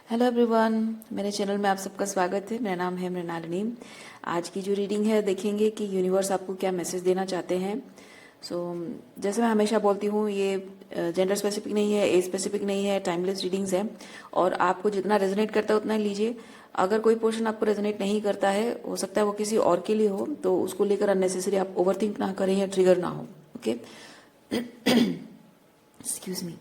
Hello everyone, मेरे channel में आप सबका स्वागत है। मेरा नाम है मृणालिनी। आज की जो रीडिंग है देखेंगे कि यूनिवर्स आपको क्या मैसेज देना चाहते हैं। जैसे मैं हमेशा बोलती हूँ, ये जेंडर स्पेसिफिक नहीं है, एज स्पेसिफिक नहीं है, टाइमलेस रीडिंग्स है और आपको जितना रेजोनेट करता है उतना ही लीजिए। अगर कोई पोर्शन आपको रेजोनेट नहीं करता है, हो सकता है वो किसी और के लिए हो, तो उसको लेकर अननेसेसरी आप ओवरथिंक ना करें या ट्रिगर ना हो। Okay, excuse me.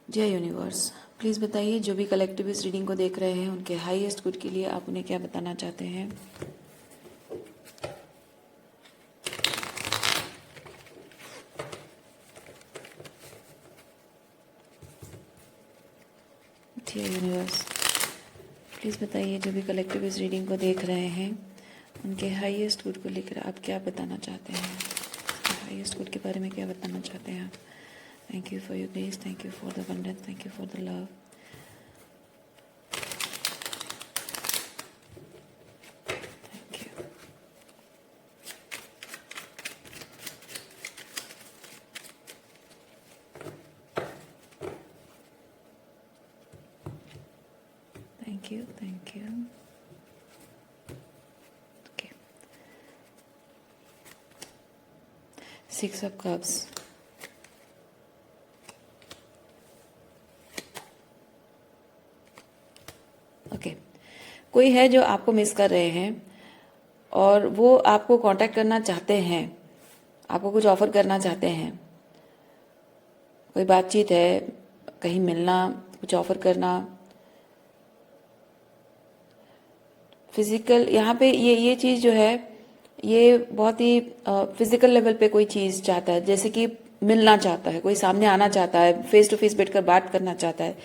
जय यूनिवर्स, प्लीज़ बताइए जो भी कलेक्टिव इस रीडिंग को देख रहे हैं उनके हाईएस्ट गुड के लिए आप उन्हें क्या बताना चाहते हैं। जय यूनिवर्स, प्लीज़ बताइए जो भी कलेक्टिव इस रीडिंग को देख रहे हैं उनके हाईएस्ट गुड को लेकर आप क्या बताना चाहते हैं। हाईएस्ट गुड के बारे में क्या बताना चाहते हैं आप। Thank you for your grace, thank you for the abundance, thank you for the love. Thank you. Thank you, thank you. Okay, 6 of cups. Okay, कोई है जो आपको मिस कर रहे हैं और वो आपको कांटेक्ट करना चाहते हैं, आपको कुछ ऑफर करना चाहते हैं। कोई बातचीत है, कहीं मिलना, कुछ ऑफर करना। फिजिकल यहाँ पे ये चीज़ जो है, ये बहुत ही फिजिकल लेवल पे कोई चीज़ चाहता है, जैसे कि मिलना चाहता है, कोई सामने आना चाहता है, फेस टू फेस बैठकर बात करना चाहता है।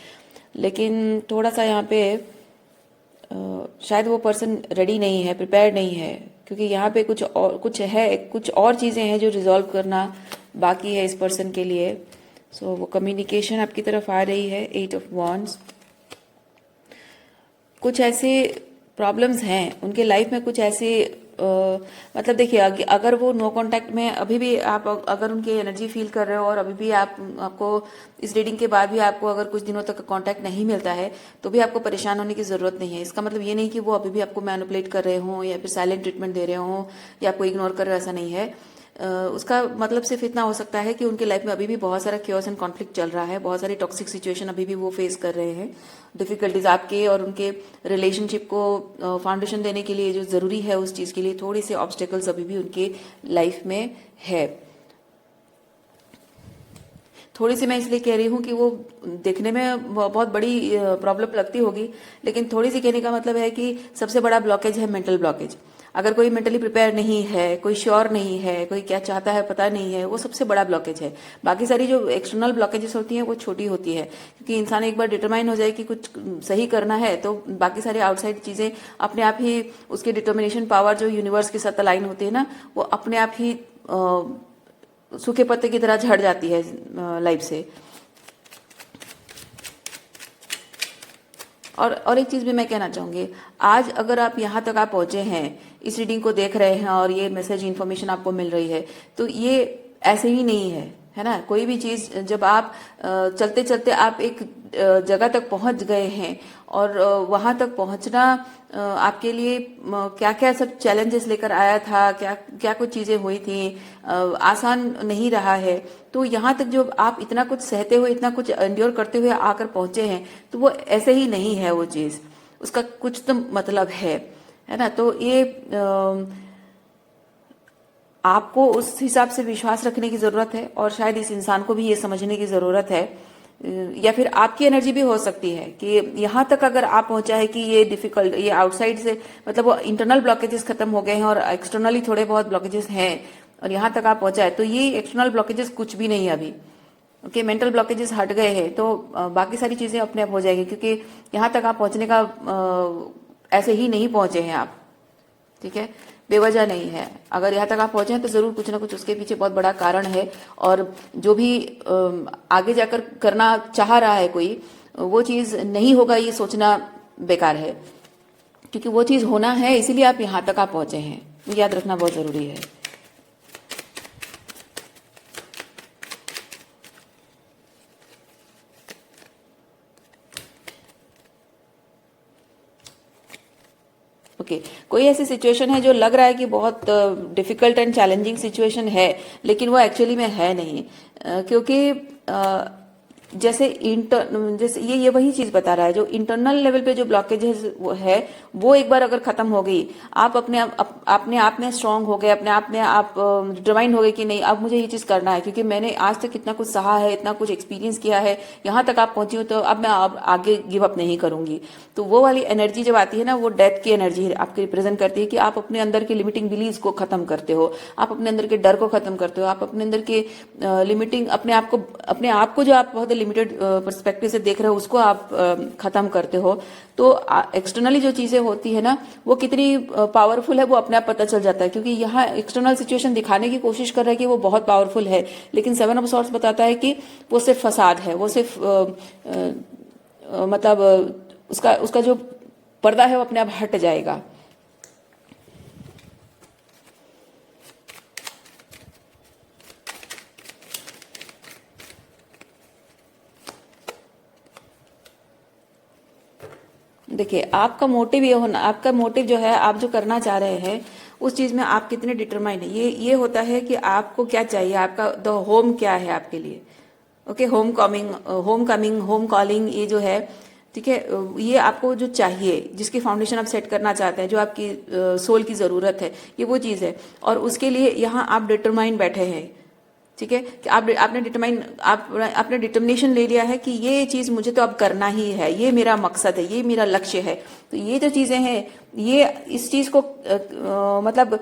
लेकिन थोड़ा सा यहाँ पे शायद वो पर्सन रेडी नहीं है, प्रिपेयर नहीं है, क्योंकि यहाँ पे कुछ और चीज़ें हैं जो रिजॉल्व करना बाकी है इस पर्सन के लिए। वो कम्युनिकेशन आपकी तरफ आ रही है। 8 ऑफ वॉन्ड्स। कुछ ऐसे प्रॉब्लम्स हैं उनके लाइफ में, कुछ ऐसे मतलब देखिए, अगर वो नो कांटेक्ट में अभी भी आप अगर उनकी एनर्जी फील कर रहे हो और अभी भी आपको इस रीडिंग के बाद भी आपको अगर कुछ दिनों तक कांटेक्ट नहीं मिलता है, तो भी आपको परेशान होने की जरूरत नहीं है। इसका मतलब ये नहीं कि वो अभी भी आपको मैनिपुलेट कर रहे हों या फिर साइलेंट ट्रीटमेंट दे रहे हों या आपको इग्नोर कर रहे हो, ऐसा नहीं है। उसका मतलब सिर्फ इतना हो सकता है कि उनके लाइफ में अभी भी बहुत सारा क्योस एंड कॉन्फ्लिक्ट चल रहा है, बहुत सारी टॉक्सिक सिचुएशन अभी भी वो फेस कर रहे हैं। डिफिकल्टीज आपके और उनके रिलेशनशिप को फाउंडेशन देने के लिए जो ज़रूरी है उस चीज़ के लिए थोड़े से ऑब्स्टेकल्स अभी भी उनके लाइफ में है। थोड़ी सी मैं इसलिए कह रही हूँ कि वो देखने में बहुत बड़ी प्रॉब्लम लगती होगी, लेकिन थोड़ी सी कहने का मतलब है कि सबसे बड़ा ब्लॉकेज है मेंटल ब्लॉकेज। अगर कोई मेंटली प्रिपेयर नहीं है, कोई श्योर नहीं है, कोई क्या चाहता है पता नहीं है, वो सबसे बड़ा ब्लॉकेज है। बाकी सारी जो एक्सटर्नल ब्लॉकेजेस होती हैं वो छोटी होती है, क्योंकि इंसान एक बार डिटरमाइन हो जाए कि कुछ सही करना है तो बाकी सारी आउटसाइड चीजें अपने आप ही, उसकी डिटर्मिनेशन पावर जो यूनिवर्स के साथ अलाइन होती है ना, वो अपने आप ही सूखे पत्ते की तरह झड़ जाती है लाइफ से। और एक चीज भी मैं कहना चाहूंगी, आज अगर आप यहाँ तक आप पहुंचे हैं, इस रीडिंग को देख रहे हैं और ये मैसेज इन्फॉर्मेशन आपको मिल रही है, तो ये ऐसे ही नहीं है ना। कोई भी चीज जब आप चलते चलते आप एक जगह तक पहुंच गए हैं और वहां तक पहुंचना आपके लिए क्या क्या सब चैलेंजेस लेकर आया था, क्या क्या कुछ चीजें हुई थी, आसान नहीं रहा है। तो यहाँ तक जो आप इतना कुछ सहते हुए, इतना कुछ एंड्योर करते हुए आकर पहुंचे हैं, तो वो ऐसे ही नहीं है। वो चीज, उसका कुछ तो मतलब है ना। तो ये आपको उस हिसाब से विश्वास रखने की जरूरत है और शायद इस इंसान को भी ये समझने की जरूरत है, या फिर आपकी एनर्जी भी हो सकती है कि यहाँ तक अगर आप पहुंचा है कि ये डिफिकल्ट, ये आउटसाइड से मतलब वो इंटरनल ब्लॉकेजेस खत्म हो गए हैं और एक्सटर्नली थोड़े बहुत ब्लॉकेजेस हैं और यहाँ तक आप पहुंचा है, तो ये एक्सटर्नल ब्लॉकेजेस कुछ भी नहीं है अभी। ओके, मेंटल ब्लॉकेजेस हट गए हैं तो बाकी सारी चीजें अपने आप हो जाएगी, क्योंकि यहाँ तक आप पहुंचने का ऐसे ही नहीं पहुंचे हैं आप। ठीक है, बेवजह नहीं है। अगर यहाँ तक आप पहुंचे हैं तो जरूर कुछ ना कुछ उसके पीछे बहुत बड़ा कारण है, और जो भी आगे जाकर करना चाह रहा है कोई, वो चीज नहीं होगा ये सोचना बेकार है, क्योंकि वो चीज होना है, इसीलिए आप यहाँ तक आप पहुंचे हैं। याद रखना बहुत जरूरी है। ओके कोई ऐसी सिचुएशन है जो लग रहा है कि बहुत डिफिकल्ट एंड चैलेंजिंग सिचुएशन है, लेकिन वो एक्चुअली में है नहीं, क्योंकि जैसे ये वही चीज बता रहा है, जो इंटरनल लेवल पे जो ब्लॉकेजेस है वो एक बार अगर खत्म हो गई, आप अपने आप में स्ट्रांग हो गए, अपने आप में आप डिटरमाइंड हो गए कि नहीं अब मुझे ये चीज करना है, क्योंकि मैंने आज तक इतना कुछ सहा है, इतना कुछ एक्सपीरियंस किया है, यहाँ तक आप पहुंची हो, तो अब मैं आगे गिव अप नहीं करूंगी। तो वो वाली एनर्जी जब आती है ना, वो डेथ की एनर्जी आपकी रिप्रेजेंट करती है कि आप अपने अंदर के लिमिटिंग बिलीव्स को खत्म करते हो, आप अपने अंदर के डर को खत्म करते हो, आप अपने अंदर के लिमिटिंग अपने आप को जो आप बहुत लिमिटेड पर्सपेक्टिव से देख रहे हो उसको आप खत्म करते हो। तो एक्सटर्नली जो चीजें होती है ना, वो कितनी पावरफुल है वो अपने आप पता चल जाता है, क्योंकि यहाँ एक्सटर्नल सिचुएशन दिखाने की कोशिश कर रहा है कि वो बहुत पावरफुल है, लेकिन सेवन ऑफ सॉर्ड्स बताता है कि वो सिर्फ फसाद है, वो सिर्फ मतलब उसका जो पर्दा है वो अपने आप हट जाएगा। देखिए आपका मोटिव ये होना, आपका मोटिव जो है, आप जो करना चाह रहे हैं उस चीज में आप कितने डिटरमाइंड है, ये होता है कि आपको क्या चाहिए, आपका द होम क्या है आपके लिए। Okay, home coming, home calling, ये जो है, ठीक है, ये आपको जो चाहिए, जिसकी फाउंडेशन आप सेट करना चाहते हैं, जो आपकी सोल की जरूरत है, ये वो चीज है, और उसके लिए यहाँ आप डिटरमाइंड बैठे हैं। ठीक है, कि आपने डिटर्मिनेशन ले लिया है कि ये चीज मुझे तो अब करना ही है, ये मेरा मकसद है, ये मेरा लक्ष्य है। तो ये जो चीजें हैं, ये इस चीज को मतलब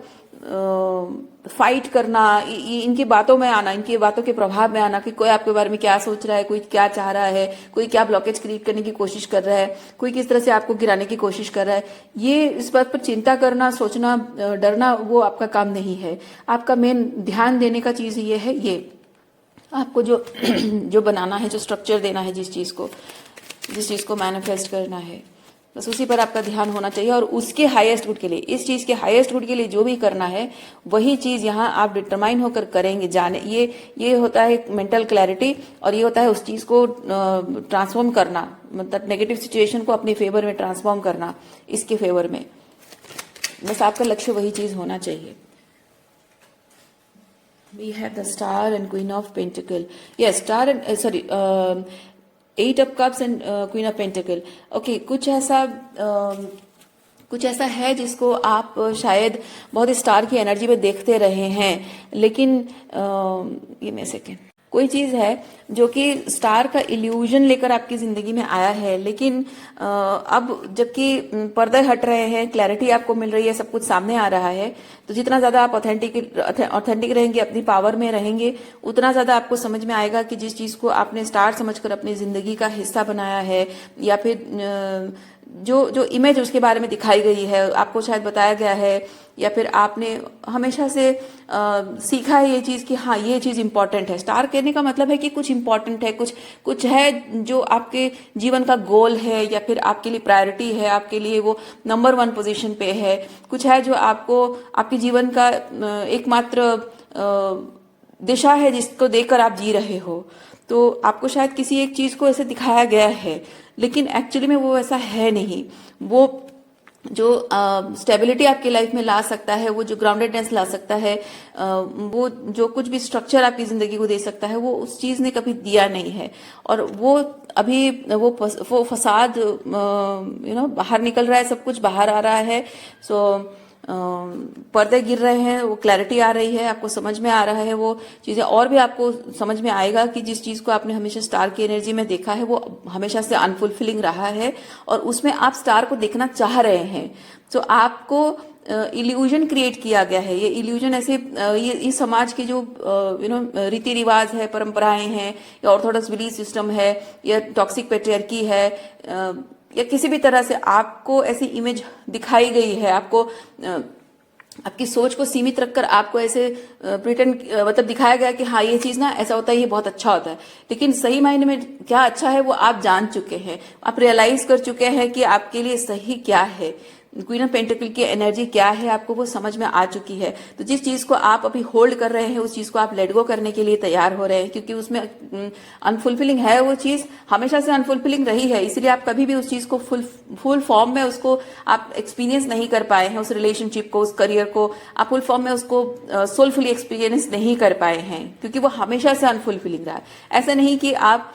फाइट करना, इनकी बातों में आना, इनकी बातों के प्रभाव में आना, कि कोई आपके बारे में क्या सोच रहा है, कोई क्या चाह रहा है, कोई क्या ब्लॉकेज क्रिएट करने की कोशिश कर रहा है, कोई किस तरह से आपको गिराने की कोशिश कर रहा है, ये इस बात पर चिंता करना, सोचना, डरना, वो आपका काम नहीं है। आपका मेन ध्यान देने का चीज ये है, ये आपको जो जो बनाना है, जो स्ट्रक्चर देना है, जिस चीज को मैनिफेस्ट करना है, बस उसी पर आपका ध्यान होना चाहिए, और उसके हाईएस्ट गुड के लिए, इस चीज के हाईएस्ट गुड के लिए जो भी करना है, वही चीज यहाँ आप डिटरमाइन होकर करेंगे। जाने ये होता है मेंटल क्लैरिटी, और ये होता है उस चीज को ट्रांसफॉर्म करना, मतलब नेगेटिव सिचुएशन को अपने फेवर में ट्रांसफॉर्म करना, इसके फेवर में। बस आपका लक्ष्य वही चीज होना चाहिए। We have the Star and Queen of Pentacle. Yes, Star and Eight of Cups and Queen of Pentacle. Okay, कुछ ऐसा है जिसको आप शायद बहुत स्टार की एनर्जी में देखते रहे हैं, लेकिन ये मैं सेकेंड, कोई चीज है जो कि स्टार का इल्यूजन लेकर आपकी जिंदगी में आया है, लेकिन अब जबकि पर्दे हट रहे हैं, क्लैरिटी आपको मिल रही है, सब कुछ सामने आ रहा है, तो जितना ज्यादा आप ऑथेंटिक रहेंगे, अपनी पावर में रहेंगे, उतना ज्यादा आपको समझ में आएगा कि जिस चीज को आपने स्टार समझकर अपनी जिंदगी का हिस्सा बनाया है, या फिर जो इमेज उसके बारे में दिखाई गई है, आपको शायद बताया गया है, या फिर आपने हमेशा से सीखा है ये चीज कि हाँ ये चीज इंपॉर्टेंट है। स्टार कहने का मतलब है कि कुछ इंपॉर्टेंट है, कुछ है जो आपके जीवन का गोल है, या फिर आपके लिए प्रायोरिटी है, आपके लिए वो नंबर 1 पोजीशन पे है, कुछ है जो आपको आपके जीवन का एकमात्र दिशा है, जिसको देखकर आप जी रहे हो। तो आपको शायद किसी एक चीज को ऐसे दिखाया गया है, लेकिन एक्चुअली में वो ऐसा है नहीं। वो जो स्टेबिलिटी आपकी लाइफ में ला सकता है, वो जो ग्राउंडेडनेस ला सकता है, वो जो कुछ भी स्ट्रक्चर आपकी जिंदगी को दे सकता है, वो उस चीज ने कभी दिया नहीं है। और वो अभी वो फसाद बाहर निकल रहा है, सब कुछ बाहर आ रहा है। सो पर्दे गिर रहे हैं, वो क्लैरिटी आ रही है, आपको समझ में आ रहा है वो चीजें, और भी आपको समझ में आएगा कि जिस चीज को आपने हमेशा स्टार की एनर्जी में देखा है, वो हमेशा से अनफुलफिलिंग रहा है, और उसमें आप स्टार को देखना चाह रहे हैं। तो आपको इल्यूजन क्रिएट किया गया है। ये इल्यूजन ऐसे ये समाज के जो रीति रिवाज है, परंपराएं हैं, या ऑर्थोडॉक्स बिलीफ सिस्टम है, या टॉक्सिक पेट्रियार्की है, या किसी भी तरह से आपको ऐसी इमेज दिखाई गई है, आपको आपकी सोच को सीमित रखकर आपको ऐसे प्रिटेंड मतलब दिखाया गया कि हाँ ये चीज ना ऐसा होता है, ये बहुत अच्छा होता है, लेकिन सही मायने में क्या अच्छा है वो आप जान चुके हैं, आप रियलाइज कर चुके हैं कि आपके लिए सही क्या है। क्वीन ऑफ पेंटिकल की एनर्जी क्या है आपको वो समझ में आ चुकी है। तो जिस चीज को आप अभी होल्ड कर रहे हैं उस चीज को आप लेट गो करने के लिए तैयार हो रहे हैं, क्योंकि उसमें अनफुलफिलिंग है, वो चीज हमेशा से अनफुलफिलिंग रही है, इसलिए आप कभी भी उस चीज को फुल फॉर्म में उसको आप एक्सपीरियंस नहीं कर पाए हैं, उस रिलेशनशिप को, उस करियर को आप फुल फॉर्म में उसको सोलफुली एक्सपीरियंस नहीं कर पाए हैं, क्योंकि वो हमेशा से अनफुलफिलिंग रहा है। ऐसा नहीं कि आप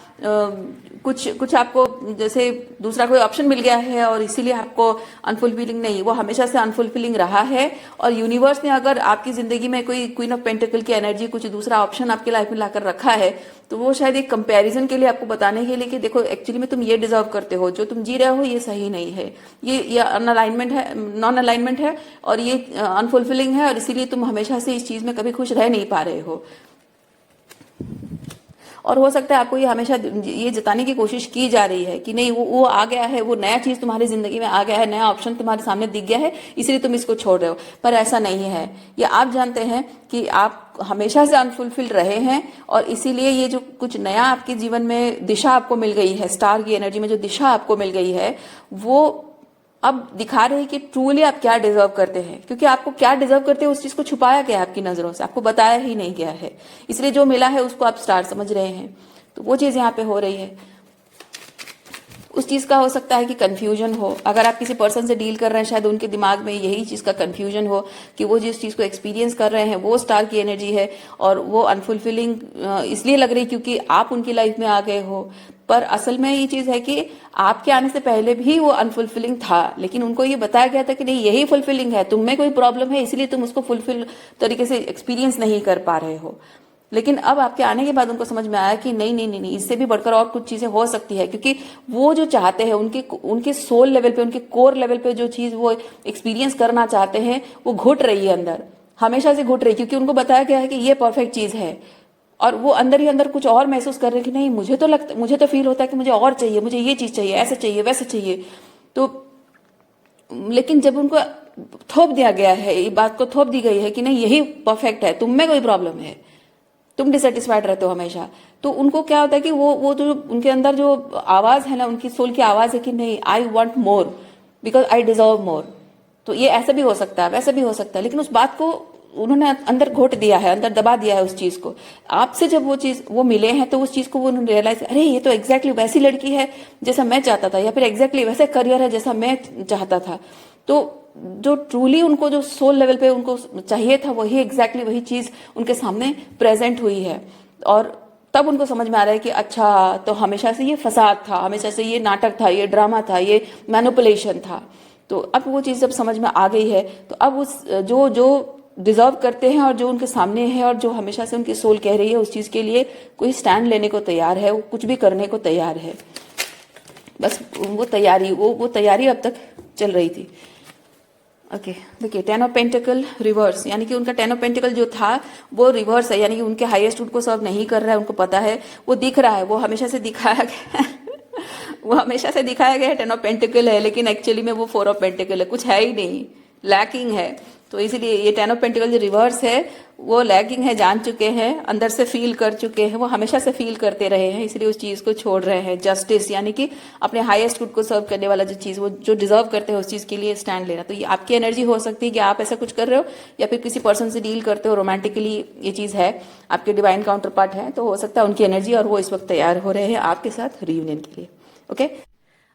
कुछ आपको जैसे दूसरा कोई ऑप्शन मिल गया है और इसीलिए आपको अनफुलफिलिंग, नहीं, वो हमेशा से अनफुलफिलिंग रहा है। और यूनिवर्स ने अगर आपकी जिंदगी में कोई क्वीन ऑफ पेंटिकल की एनर्जी, कुछ दूसरा ऑप्शन आपकी लाइफ में लाकर रखा है, तो वो शायद एक कंपैरिजन के लिए, आपको बताने के लिए कि देखो एक्चुअली में तुम ये डिजर्व करते हो, जो तुम जी रहे हो ये सही नहीं है, ये अनअलाइनमेंट है, नॉन अलाइनमेंट है, और ये अनफुलफिलिंग है, और इसीलिए तुम हमेशा से इस चीज में कभी खुश रह नहीं पा रहे हो। और हो सकता है आपको ये हमेशा ये जताने की कोशिश की जा रही है कि नहीं, वो आ गया है, वो नया चीज तुम्हारी जिंदगी में आ गया है, नया ऑप्शन तुम्हारे सामने दिख गया है, इसलिए तुम इसको छोड़ रहे हो। पर ऐसा नहीं है, ये आप जानते हैं कि आप हमेशा से अनफुलफिल्ड रहे हैं, और इसीलिए ये जो कुछ नया आपके जीवन में दिशा आपको मिल गई है, स्टार की एनर्जी में जो दिशा आपको मिल गई है, वो अब दिखा रहे हैं कि ट्रूली आप क्या डिजर्व करते हैं। क्योंकि आपको क्या डिजर्व करते हैं उस चीज को छुपाया गया है आपकी नजरों से, आपको बताया ही नहीं गया है, इसलिए जो मिला है उसको आप स्टार समझ रहे हैं। तो वो चीज यहाँ पे हो रही है। उस चीज का हो सकता है कि कंफ्यूजन हो, अगर आप किसी पर्सन से डील कर रहे हैं, शायद उनके दिमाग में यही चीज का कंफ्यूजन हो कि वो जिस चीज को एक्सपीरियंस कर रहे हैं वो स्टार की एनर्जी है, और वो अनफुलफिलिंग इसलिए लग रही क्योंकि आप उनकी लाइफ में आ गए हो। पर असल में ये चीज है कि आपके आने से पहले भी वो अनफुलफिलिंग था, लेकिन उनको ये बताया गया था कि नहीं, यही फुलफिलिंग है, तुम में कोई प्रॉब्लम है, इसलिए तुम उसको फुलफिल तरीके से एक्सपीरियंस नहीं कर पा रहे हो। लेकिन अब आपके आने के बाद उनको समझ में आया कि नहीं नहीं नहीं नहीं, इससे भी बढ़कर और कुछ चीजें हो सकती है, क्योंकि वो जो चाहते हैं, उनके सोल लेवल पे, उनके कोर लेवल पे जो चीज वो एक्सपीरियंस करना चाहते हैं, वो घुट रही है अंदर, हमेशा से घुट रही, क्योंकि उनको बताया गया है कि ये परफेक्ट चीज है, और वो अंदर ही अंदर कुछ और महसूस कर रहे हैं कि नहीं, मुझे तो फील होता है कि मुझे और चाहिए, मुझे ये चीज चाहिए, ऐसा चाहिए, वैसा चाहिए। तो लेकिन जब उनको थोप दिया गया है, ये बात को थोप दी गई है कि नहीं, यही परफेक्ट है, तुम में कोई प्रॉब्लम है, तुम डिससेटिस्फाइड रहते हो हमेशा, तो उनको क्या होता है कि वो जो उनके अंदर जो आवाज है ना, उनकी सोल की आवाज है कि नहीं, I want more because I deserve more. तो ये ऐसा भी हो सकता है, वैसा भी हो सकता है, लेकिन उस बात को उन्होंने अंदर घोट दिया है, अंदर दबा दिया है उस चीज को। आपसे जब वो मिले हैं तो उस चीज को वो उन्होंने रियलाइज, अरे ये तो एग्जैक्टली वैसी लड़की है जैसा मैं चाहता था, या फिर एग्जैक्टली वैसा करियर है जैसा मैं चाहता था। तो जो ट्रूली उनको जो सोल लेवल पे उनको चाहिए था, वही एग्जैक्टली वही चीज उनके सामने प्रेजेंट हुई है। और तब उनको समझ में आ रहा है कि अच्छा, तो हमेशा से ये फसाद था, हमेशा से ये नाटक था, ये ड्रामा था, ये मैनिपुलेशन था। तो अब वो चीज जब समझ में आ गई है, तो अब उस जो जो डिजर्व करते हैं और जो उनके सामने है और जो हमेशा से उनकी सोल कह रही है, उस चीज के लिए कोई स्टैंड लेने को तैयार है, वो कुछ भी करने को तैयार है। बस वो तैयारी अब तक चल रही थी। ओके, देखिए 10 ऑफ पेंटिकल रिवर्स, यानी कि उनका 10 ऑफ पेंटिकल जो था वो रिवर्स है, यानी कि उनके हाईएस्ट उनको सर्व नहीं कर रहा है, उनको पता है, वो दिख रहा है, वो हमेशा से दिखाया गया है वो हमेशा से दिखाया गया है 10 ऑफ पेंटिकल है, लेकिन एक्चुअली में वो 4 ऑफ पेंटिकल है, कुछ है ही नहीं, लैकिंग है। तो इसीलिए ये 10 ऑफ पेंटिकल जो रिवर्स है वो लैकिंग है, जान चुके हैं, अंदर से फील कर चुके हैं, वो हमेशा से फील करते रहे हैं, इसलिए उस चीज को छोड़ रहे हैं। जस्टिस, यानी कि अपने हाईएस्ट गुड को सर्व करने वाला जो चीज वो जो डिजर्व करते हैं उस चीज के लिए स्टैंड लेना। तो ये आपकी एनर्जी हो सकती है कि आप ऐसा कुछ कर रहे हो, या फिर किसी पर्सन से डील करते हो, रोमांटिकली ये चीज है, आपके डिवाइन काउंटर पार्ट है, तो हो सकता है उनकी एनर्जी, और वो इस वक्त तैयार हो रहे हैं आपके साथ रियूनियन के लिए। ओके,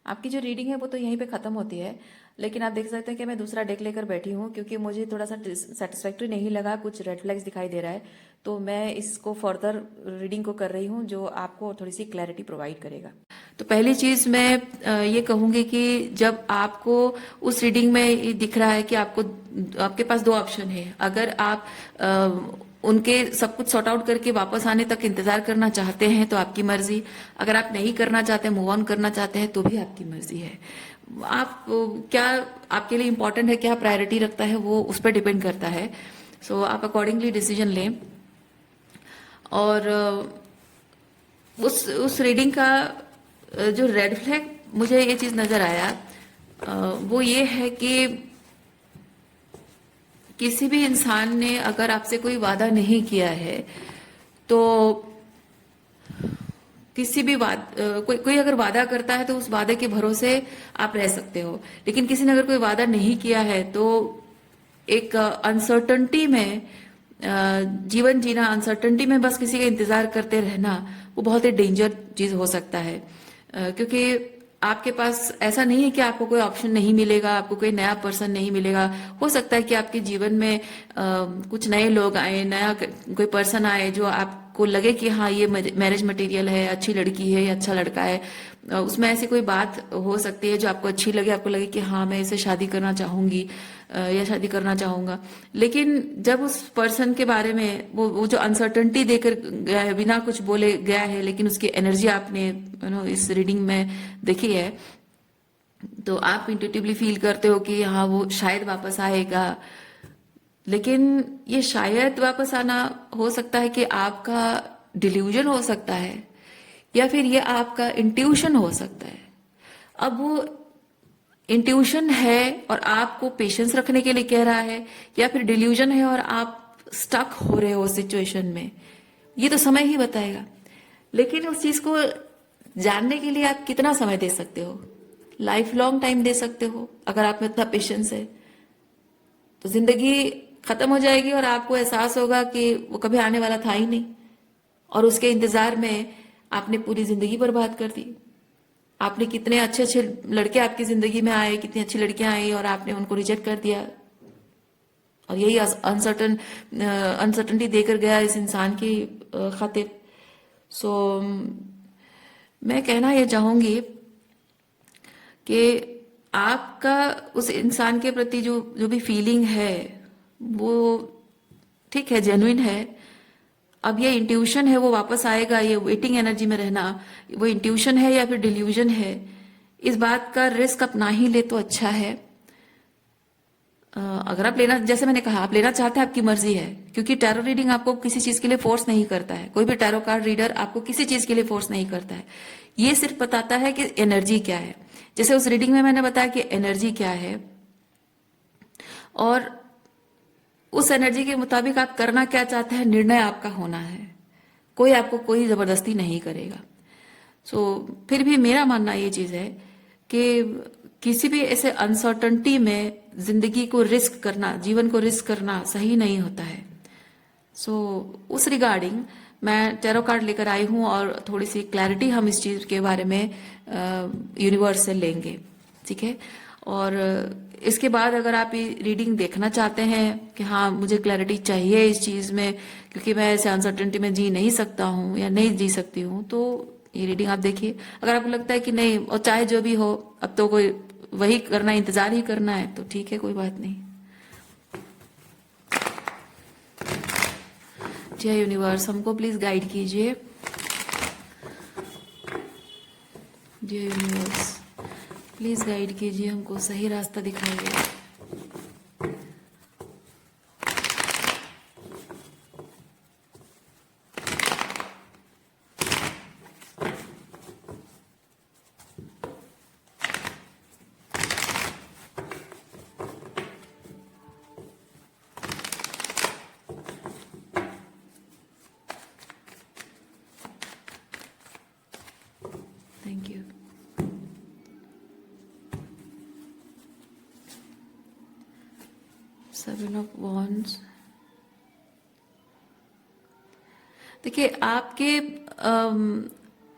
आपकी जो रीडिंग है वो तो यहीं पे खत्म होती है, लेकिन आप देख सकते हैं कि मैं दूसरा डेक लेकर बैठी हूँ, क्योंकि मुझे थोड़ा सा सेटिस्फैक्टरी नहीं लगा, कुछ रेड फ्लैग्स दिखाई दे रहा है, तो मैं इसको फर्दर रीडिंग को कर रही हूँ, जो आपको थोड़ी सी क्लैरिटी प्रोवाइड करेगा। तो पहली चीज मैं ये कहूंगी कि जब आपको उस रीडिंग में दिख रहा है कि आपके पास 2 ऑप्शन है, अगर आप उनके सब कुछ सॉर्ट आउट करके वापस आने तक इंतजार करना चाहते हैं तो आपकी मर्जी, अगर आप नहीं करना चाहते, मूव ऑन करना चाहते हैं, तो भी आपकी मर्जी है। आप क्या आपके लिए इंपॉर्टेंट है, क्या प्रायोरिटी रखता है, वो उस पर डिपेंड करता है। सो आप अकॉर्डिंगली डिसीजन लें। और उस रीडिंग का जो रेड फ्लैग मुझे ये चीज नजर आया, वो ये है कि किसी भी इंसान ने अगर आपसे कोई वादा नहीं किया है, तो किसी भी कोई अगर वादा करता है तो उस वादे के भरोसे आप रह सकते हो, लेकिन किसी ने अगर कोई वादा नहीं किया है तो एक अनसर्टनिटी में जीवन जीना, अनसर्टनिटी में बस किसी का इंतजार करते रहना, वो बहुत ही डेंजर चीज हो सकता है। क्योंकि आपके पास ऐसा नहीं है कि आपको कोई ऑप्शन नहीं मिलेगा, आपको कोई नया पर्सन नहीं मिलेगा। हो सकता है कि आपके जीवन में कुछ नए लोग आए, नया कोई पर्सन आए जो आपको लगे कि हाँ ये मैरिज मटेरियल है, अच्छी लड़की है या अच्छा लड़का है। उसमें ऐसी कोई बात हो सकती है जो आपको अच्छी लगे, आपको लगे कि हाँ मैं इसे शादी करना चाहूंगी या शादी करना चाहूंगा। लेकिन जब उस पर्सन के बारे में वो जो अनसर्टनिटी देकर गया है, बिना कुछ बोले गया है, लेकिन उसकी एनर्जी आपने इस रीडिंग में देखी है, तो आप इंट्यूटिवली फील करते हो कि हाँ वो शायद वापस आएगा। लेकिन ये शायद वापस आना हो सकता है कि आपका डिल्यूजन हो सकता है, या फिर ये आपका इंट्यूशन हो सकता है। अब वो इंट्यूशन है और आपको पेशेंस रखने के लिए कह रहा है, या फिर डिल्यूजन है और आप स्टक हो रहे हो सिचुएशन में, ये तो समय ही बताएगा। लेकिन उस चीज को जानने के लिए आप कितना समय दे सकते हो? लाइफ लॉन्ग टाइम दे सकते हो। अगर आप में इतना पेशेंस है तो जिंदगी खत्म हो जाएगी और आपको एहसास होगा कि वो कभी आने वाला था ही नहीं, और उसके इंतजार में आपने पूरी जिंदगी बर्बाद कर दी। आपने कितने अच्छे अच्छे लड़के आपकी जिंदगी में आए, कितनी अच्छी लड़कियां आई, और आपने उनको रिजेक्ट कर दिया। और यही अनसर्टनिटी देकर गया इस इंसान की खातिर। सो मैं कहना ये चाहूंगी कि आपका उस इंसान के प्रति जो भी फीलिंग है वो ठीक है, जेन्युइन है। अब ये इंट्यूशन है, वो वापस आएगा, ये वेटिंग एनर्जी में रहना, वो इंट्यूशन है या फिर डिल्यूजन है, इस बात का रिस्क अपना ही ले तो अच्छा है। अगर आप लेना, जैसे मैंने कहा, आप लेना चाहते हैं, आपकी मर्जी है, क्योंकि टैरो रीडिंग आपको किसी चीज के लिए फोर्स नहीं करता है। कोई भी टैरो कार्ड रीडर आपको किसी चीज के लिए फोर्स नहीं करता है। ये सिर्फ बताता है कि एनर्जी क्या है। जैसे उस रीडिंग में मैंने बताया कि एनर्जी क्या है, और उस एनर्जी के मुताबिक आप करना क्या चाहते हैं, निर्णय आपका होना है। कोई आपको कोई जबरदस्ती नहीं करेगा। फिर भी मेरा मानना ये चीज है कि किसी भी ऐसे अनसर्टनिटी में जिंदगी को रिस्क करना, जीवन को रिस्क करना सही नहीं होता है। उस रिगार्डिंग मैं टैरो कार्ड लेकर आई हूं, और थोड़ी सी क्लैरिटी हम इस चीज के बारे में यूनिवर्स से लेंगे, ठीक है। और इसके बाद अगर आप ये रीडिंग देखना चाहते हैं कि हाँ मुझे क्लैरिटी चाहिए इस चीज में, क्योंकि मैं ऐसे अनसर्टेनिटी में जी नहीं सकता हूँ या नहीं जी सकती हूँ, तो ये रीडिंग आप देखिए। अगर आपको लगता है कि नहीं, और चाहे जो भी हो, अब तो कोई वही करना, इंतजार ही करना है, तो ठीक है, कोई बात नहीं। जय यूनिवर्स, हमको प्लीज गाइड कीजिए। जय यूनिवर्स, प्लीज गाइड कीजिए, हमको सही रास्ता दिखाइए। Thank you. Seven of wands. देखिए,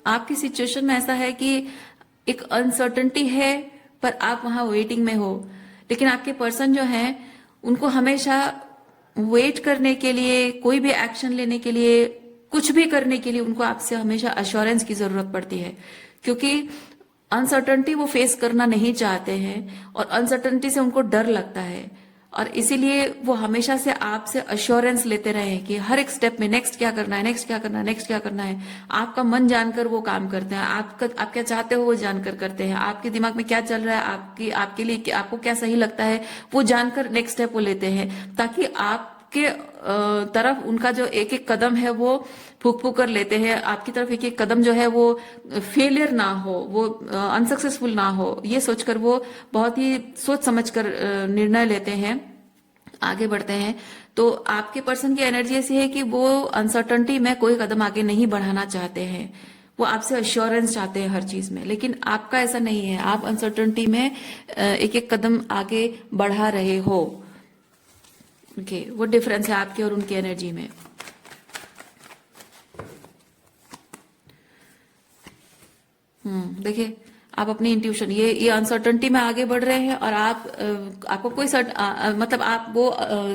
आपकी सिचुएशन में ऐसा है कि एक अनसर्टेनिटी है, पर आप वहां वेटिंग में हो। लेकिन आपके पर्सन जो हैं, उनको हमेशा वेट करने के लिए, कोई भी एक्शन लेने के लिए, कुछ भी करने के लिए, उनको आपसे हमेशा अश्योरेंस की जरूरत पड़ती है। क्योंकि अनसर्टेनिटी वो फेस करना नहीं चाहते हैं, और अनसर्टेनिटी से उनको डर लगता है, और इसीलिए वो हमेशा से आपसे अश्योरेंस लेते रहे कि हर एक स्टेप में नेक्स्ट क्या करना है, नेक्स्ट क्या करना है, नेक्स्ट क्या करना है। आपका मन जानकर वो काम करते हैं, आप क्या चाहते हो वो जानकर करते हैं, आपके दिमाग में क्या चल रहा है, आपके लिए आपको क्या सही लगता है, वो जानकर नेक्स्ट स्टेप वो लेते हैं, ताकि आपके तरफ उनका जो एक एक कदम है वो फूक फूक कर लेते हैं। आपकी तरफ एक एक कदम जो है वो फेलियर ना हो, वो अनसक्सेसफुल ना हो, ये सोचकर वो बहुत ही सोच समझकर निर्णय लेते हैं, आगे बढ़ते हैं। तो आपके पर्सन की एनर्जी ऐसी है कि वो अनसर्टनिटी में कोई कदम आगे नहीं बढ़ाना चाहते हैं। वो आपसे अश्योरेंस चाहते हैं हर चीज में, लेकिन आपका ऐसा नहीं है। आप अनसर्टनिटी में एक एक कदम आगे बढ़ा रहे हो। ओके, वो डिफरेंस है आपके और उनकी एनर्जी में। देखिए, आप अपनी इंट्यूशन, ये अनसर्टनिटी में आगे बढ़ रहे हैं और आपको कोई मतलब आप वो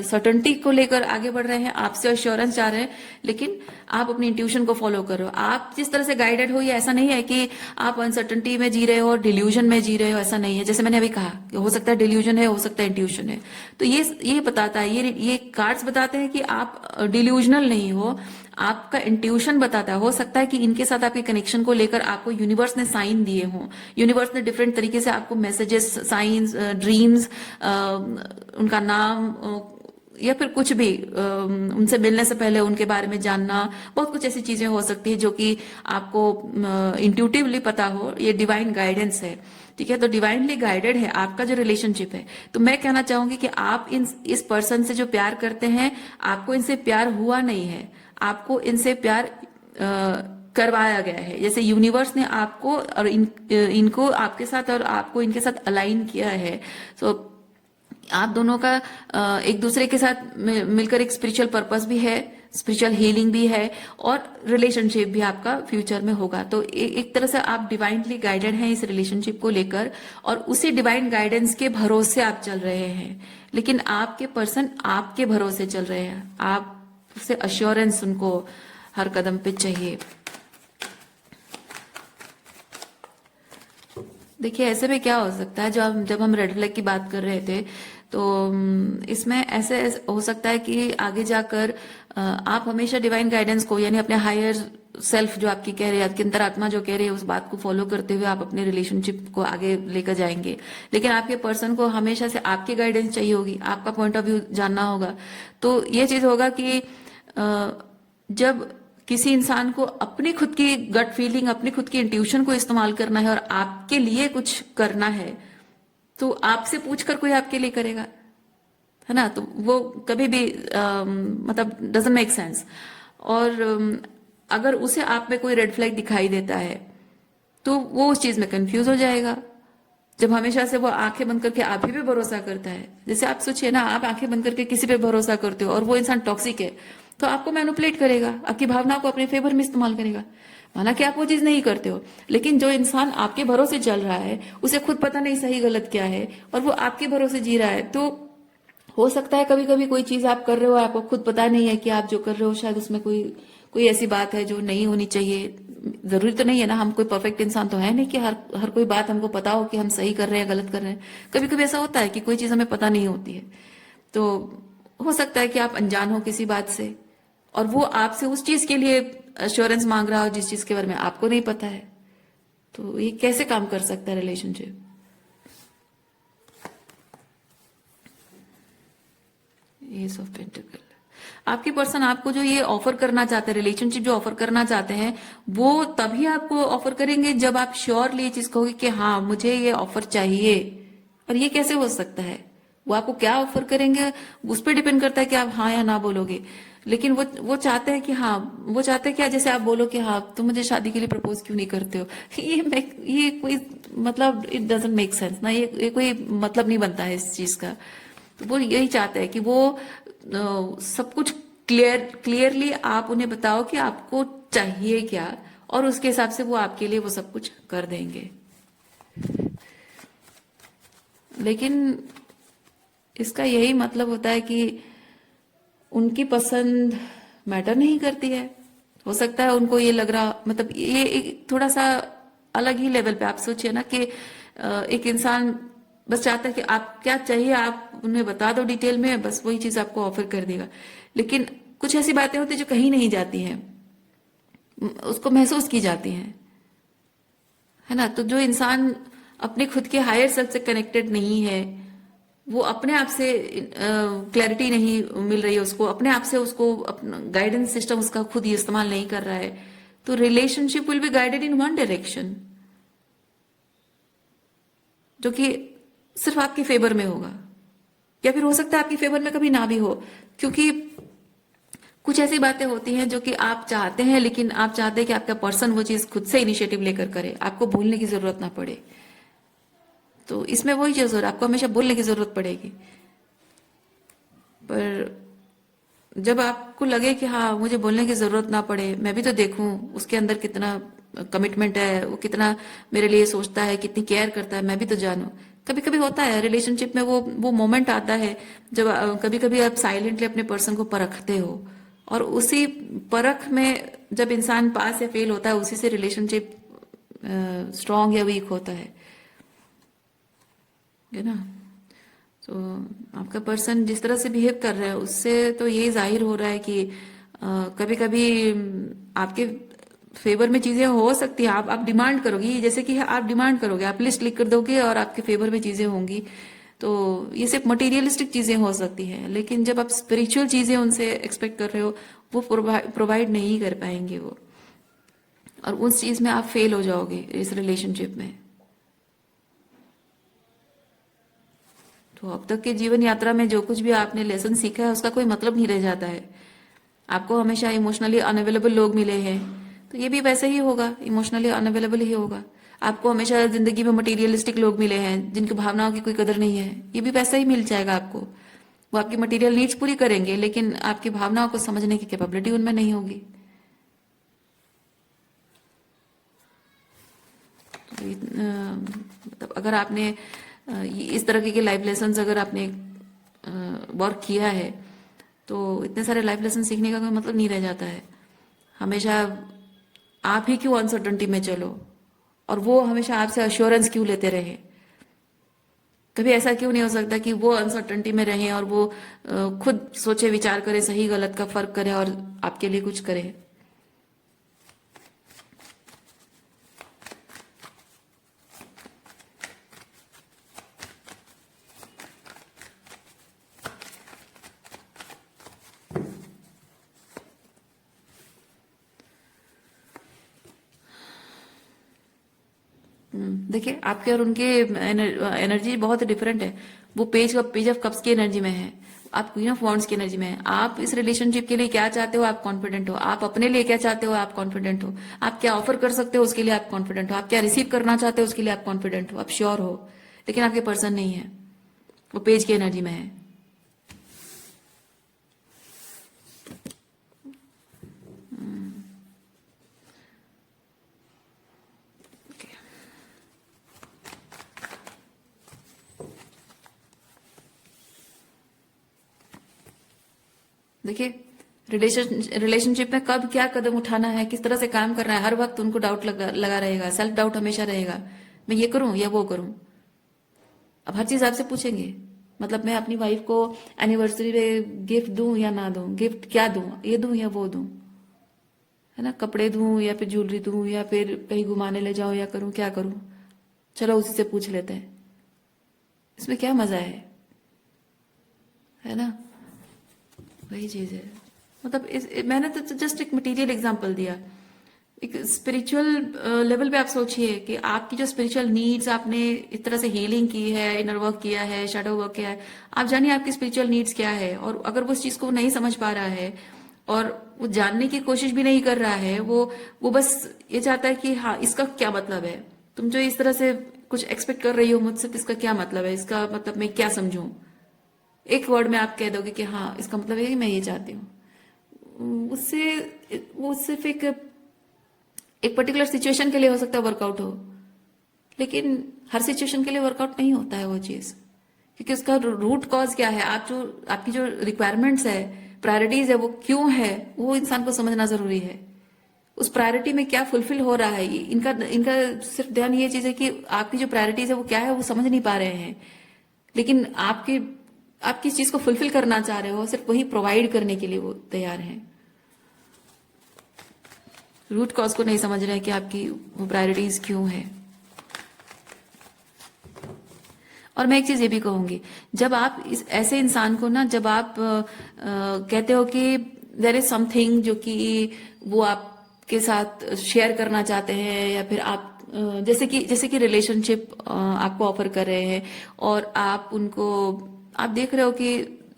सर्टनिटी को लेकर आगे बढ़ रहे हैं, आपसे अश्योरेंस चाह रहे हैं, लेकिन आप अपनी इंट्यूशन को फॉलो कर रहे हो। आप जिस तरह से गाइडेड हो, ये ऐसा नहीं है कि आप अनसर्टनिटी में जी रहे हो और डिल्यूजन में जी रहे हो, ऐसा नहीं है। जैसे मैंने अभी कहा कि हो सकता है डिल्यूजन है, हो सकता है इंट्यूशन है। तो ये बताता है, ये कार्ड्स बताते हैं कि आप डिल्यूजनल नहीं हो, आपका इंट्यूशन बताता है। हो सकता है कि इनके साथ आपके कनेक्शन को लेकर आपको यूनिवर्स ने साइन दिए हों, यूनिवर्स ने डिफरेंट तरीके से आपको मैसेजेस, साइंस, ड्रीम्स, उनका नाम, या फिर कुछ भी, उनसे मिलने से पहले उनके बारे में जानना, बहुत कुछ ऐसी चीजें हो सकती है जो कि आपको इंट्यूटिवली पता हो। ये डिवाइन गाइडेंस है, ठीक है। तो डिवाइनली गाइडेड है आपका जो रिलेशनशिप है। तो मैं कहना चाहूंगी कि आप इस पर्सन से जो प्यार करते हैं, आपको इनसे प्यार हुआ नहीं है, आपको इनसे प्यार करवाया गया है। जैसे यूनिवर्स ने आपको और इनको आपके साथ और आपको इनके साथ अलाइन किया है। सो आप दोनों का एक दूसरे के साथ मिलकर एक स्पिरिचुअल पर्पस भी है, स्पिरिचुअल हीलिंग भी है, और रिलेशनशिप भी आपका फ्यूचर में होगा। तो एक तरह से आप डिवाइनली गाइडेड हैं इस रिलेशनशिप को लेकर, और उसी डिवाइन गाइडेंस के भरोसे आप चल रहे हैं। लेकिन आपके पर्सन आपके भरोसे चल रहे हैं, आप से अश्योरेंस उनको हर कदम पे चाहिए। देखिए, ऐसे में क्या हो सकता है, जब हम रेड फ्लैग की बात कर रहे थे, तो इसमें ऐसे हो सकता है कि आगे जाकर आप हमेशा डिवाइन गाइडेंस को, यानी अपने हायर सेल्फ जो आपकी कह रही है, आपकी अंतरात्मा जो कह रही है, उस बात को फॉलो करते हुए आप अपने रिलेशनशिप को आगे लेकर जाएंगे। लेकिन आपके पर्सन को हमेशा से आपकी गाइडेंस चाहिए होगी, आपका पॉइंट ऑफ व्यू जानना होगा। तो ये चीज होगा कि जब किसी इंसान को अपनी खुद की गट फीलिंग, अपनी खुद की इंट्यूशन को इस्तेमाल करना है और आपके लिए कुछ करना है, तो आपसे पूछकर कोई आपके लिए करेगा, है ना। तो वो कभी भी मतलब डजंट मेक सेंस। और अगर उसे आप में कोई रेड फ्लैग दिखाई देता है, तो वो उस चीज में कंफ्यूज हो जाएगा। जब हमेशा से वो आंखें बंद करके आप ही पे भरोसा करता है, जैसे आप सोचिए ना, आप आंखें बंद करके किसी पे भरोसा करते हो और वो इंसान टॉक्सिक है, तो आपको मैनिपुलेट करेगा, आपकी भावनाओं को अपने फेवर में इस्तेमाल करेगा। माना कि आप वो चीज नहीं करते हो, लेकिन जो इंसान आपके भरोसे चल रहा है, उसे खुद पता नहीं सही गलत क्या है, और वो आपके भरोसे जी रहा है। तो हो सकता है कभी कभी कोई चीज आप कर रहे हो, आपको खुद पता नहीं है कि आप जो कर रहे हो शायद उसमें कोई कोई ऐसी बात है जो नहीं होनी चाहिए। जरूरी तो नहीं है ना, हम कोई परफेक्ट इंसान तो है नहीं कि हर कोई बात हमको पता हो कि हम सही कर रहे हैं गलत कर रहे हैं। कभी कभी ऐसा होता है कि कोई चीज हमें पता नहीं होती है। तो हो सकता है कि आप अनजान हो किसी बात से, और वो आपसे उस चीज के लिए अश्योरेंस मांग रहा हो जिस चीज के बारे में आपको नहीं पता है। तो ये कैसे काम कर सकता है रिलेशनशिप। एस ऑफ पेंटिकल, आपके पर्सन आपको जो ये ऑफर करना चाहते हैं, रिलेशनशिप जो ऑफर करना चाहते हैं, वो तभी आपको ऑफर करेंगे जब आप श्योरली ये चीज कहोगे कि हाँ मुझे ये ऑफर चाहिए। और ये कैसे हो सकता है, वो आपको क्या ऑफर करेंगे उस पर डिपेंड करता है कि आप हाँ या ना बोलोगे। लेकिन वो चाहते हैं कि हाँ, वो चाहते हैं कि जैसे आप बोलो कि हाँ तुम मुझे शादी के लिए प्रपोज क्यों नहीं करते हो। ये कोई मतलब इट डजंट मेक सेंस ना, ये कोई मतलब नहीं बनता है इस चीज का। तो वो यही चाहते हैं कि वो सब कुछ क्लियरली आप उन्हें बताओ कि आपको चाहिए क्या, और उसके हिसाब से वो आपके लिए वो सब कुछ कर देंगे। लेकिन इसका यही मतलब होता है कि उनकी पसंद मैटर नहीं करती है। हो सकता है उनको ये लग रहा, मतलब ये एक थोड़ा सा अलग ही लेवल पे आप सोचिए ना कि एक इंसान बस चाहता है कि आप क्या चाहिए आप उन्हें बता दो डिटेल में, बस वही चीज आपको ऑफर कर देगा। लेकिन कुछ ऐसी बातें होती है जो कहीं नहीं जाती हैं, उसको महसूस की जाती हैं, है ना। तो जो इंसान अपने खुद के हायर सेल्फ से कनेक्टेड नहीं है, वो अपने आप से क्लैरिटी नहीं मिल रही है उसको, अपने आप से उसको अपना गाइडेंस सिस्टम उसका खुद ही इस्तेमाल नहीं कर रहा है, तो relationship will be guided in one direction, जो कि सिर्फ आपके फेवर में होगा, या फिर हो सकता है आपके फेवर में कभी ना भी हो। क्योंकि कुछ ऐसी बातें होती हैं जो कि आप चाहते हैं, लेकिन आप चाहते हैं कि आपका पर्सन वो चीज खुद से इनिशिएटिव लेकर करे, आपको बोलने की जरूरत ना पड़े। तो इसमें वही चीज हो रहा है, आपको हमेशा बोलने की जरूरत पड़ेगी। पर जब आपको लगे कि हाँ मुझे बोलने की जरूरत ना पड़े, मैं भी तो देखूं उसके अंदर कितना कमिटमेंट है, वो कितना मेरे लिए सोचता है, कितनी केयर करता है, मैं भी तो जानूं। कभी कभी होता है रिलेशनशिप में वो मोमेंट आता है जब कभी कभी आप साइलेंटली अपने पर्सन को परखते हो, और उसी परख में जब इंसान पास या फेल होता है, उसी से रिलेशनशिप स्ट्रांग या वीक होता है ना। तो आपका पर्सन जिस तरह से बिहेव कर रहा है उससे तो यही जाहिर हो रहा है कि कभी कभी आपके फेवर में चीजें हो सकती है, आप डिमांड करोगे, जैसे कि आप डिमांड करोगे, आप लिस्ट लिख कर दोगे और आपके फेवर में चीजें होंगी। तो ये सिर्फ मटेरियलिस्टिक चीजें हो सकती हैं, लेकिन जब आप स्पिरिचुअल चीजें उनसे एक्सपेक्ट कर रहे हो, वो प्रोवाइड नहीं कर पाएंगे वो, और उस चीज में आप फेल हो जाओगे इस रिलेशनशिप में। तो अब तक के जीवन यात्रा में जो कुछ भी आपने लेसन सीखा है उसका कोई मतलब नहीं रह जाता है। आपको हमेशा इमोशनली अनअवेलेबल लोग मिले हैं, तो ये भी वैसे ही होगा, इमोशनली अनअवेलेबल ही होगा। आपको हमेशा जिंदगी में मटेरियलिस्टिक लोग मिले हैं जिनकी भावनाओं की कोई कदर नहीं है, ये भी वैसा ही मिल जाएगा आपको। वो आपकी मटेरियल नीड्स पूरी करेंगे, लेकिन आपकी भावनाओं को समझने की कैपेबिलिटी उनमें नहीं होगी। तो मतलब अगर आपने इस तरह के लाइफ लेसन अगर आपने वर्क किया है, तो इतने सारे लाइफ लेसन सीखने का कोई मतलब नहीं रह जाता है। हमेशा आप ही क्यों अनसर्टनिटी में चलो, और वो हमेशा आपसे अश्योरेंस क्यों लेते रहे। कभी ऐसा क्यों नहीं हो सकता कि वो अनसर्टनिटी में रहें और वो खुद सोचे विचार करे, सही गलत का फर्क करे और आपके लिए कुछ करे। देखिए आपके और उनके एनर्जी बहुत डिफरेंट है। वो पेज ऑफ कप्स की एनर्जी में है, आप क्वीन ऑफ वॉन्ड्स की एनर्जी में है। आप इस रिलेशनशिप के लिए क्या चाहते हो, आप कॉन्फिडेंट हो। आप अपने लिए क्या चाहते हो, आप कॉन्फिडेंट हो। आप क्या ऑफर कर सकते हो उसके लिए आप कॉन्फिडेंट हो। आप क्या रिसीव करना चाहते हो उसके लिए आप कॉन्फिडेंट हो, आप श्योर हो। लेकिन आपके पर्सन नहीं है, वो पेज की एनर्जी में है। देखिए रिलेशनशिप में कब क्या कदम उठाना है, किस तरह से काम करना है, हर वक्त उनको डाउट लगा रहेगा, सेल्फ डाउट हमेशा रहेगा। मैं ये करूं या वो करूं। अब हर चीज आपसे पूछेंगे, मतलब मैं अपनी वाइफ को एनिवर्सरी पे गिफ्ट दूं या ना दूं, गिफ्ट क्या दूं, ये दूं या वो दूं, है ना, कपड़े दूं या फिर ज्वेलरी दूं या फिर कहीं घुमाने ले जाऊं या करूं, क्या करूं। चलो उसी से पूछ लेते हैं, इसमें क्या मजा है ना। वही चीज है। मतलब मैंने तो जस्ट एक मटेरियल एग्जांपल दिया। एक स्पिरिचुअल लेवल पे आप सोचिए कि आपकी जो स्पिरिचुअल नीड्स, आपने इस तरह से हीलिंग की है, इनर वर्क किया है, शैडो वर्क किया है, आप जानिए आपकी स्पिरिचुअल नीड्स क्या है। और अगर वो उस चीज को नहीं समझ पा रहा है और वो जानने की कोशिश भी नहीं कर रहा है, वो बस ये चाहता है कि हाँ इसका क्या मतलब है, तुम जो इस तरह से कुछ एक्सपेक्ट कर रही हो मुझसे, तो इसका क्या मतलब है, इसका मतलब मैं क्या समझूं। एक वर्ड में आप कह दोगे कि हाँ इसका मतलब है कि मैं ये चाहती हूँ, उससे वो सिर्फ एक पर्टिकुलर सिचुएशन के लिए हो सकता है वर्कआउट हो, लेकिन हर सिचुएशन के लिए वर्कआउट नहीं होता है वो चीज, क्योंकि उसका रूट कॉज क्या है, आपकी जो रिक्वायरमेंट्स है, प्रायोरिटीज है, वो क्यों है, वो इंसान को समझना जरूरी है। उस प्रायोरिटी में क्या फुलफिल हो रहा है, इनका इनका सिर्फ ध्यान ये चीज है कि आपकी जो प्रायोरिटीज है वो क्या है, वो समझ नहीं पा रहे हैं। लेकिन आप किस चीज को फुलफिल करना चाह रहे हो, सिर्फ वही प्रोवाइड करने के लिए वो तैयार हैं। रूट कॉज को नहीं समझ रहे हैं कि आपकी वो प्रायोरिटीज क्यों है। और मैं एक चीज ये भी कहूंगी, जब आप ऐसे इंसान को ना, जब आप कहते हो कि देयर इज समथिंग जो कि वो आपके साथ शेयर करना चाहते हैं, या फिर आप जैसे कि रिलेशनशिप आपको ऑफर कर रहे हैं और आप देख रहे हो कि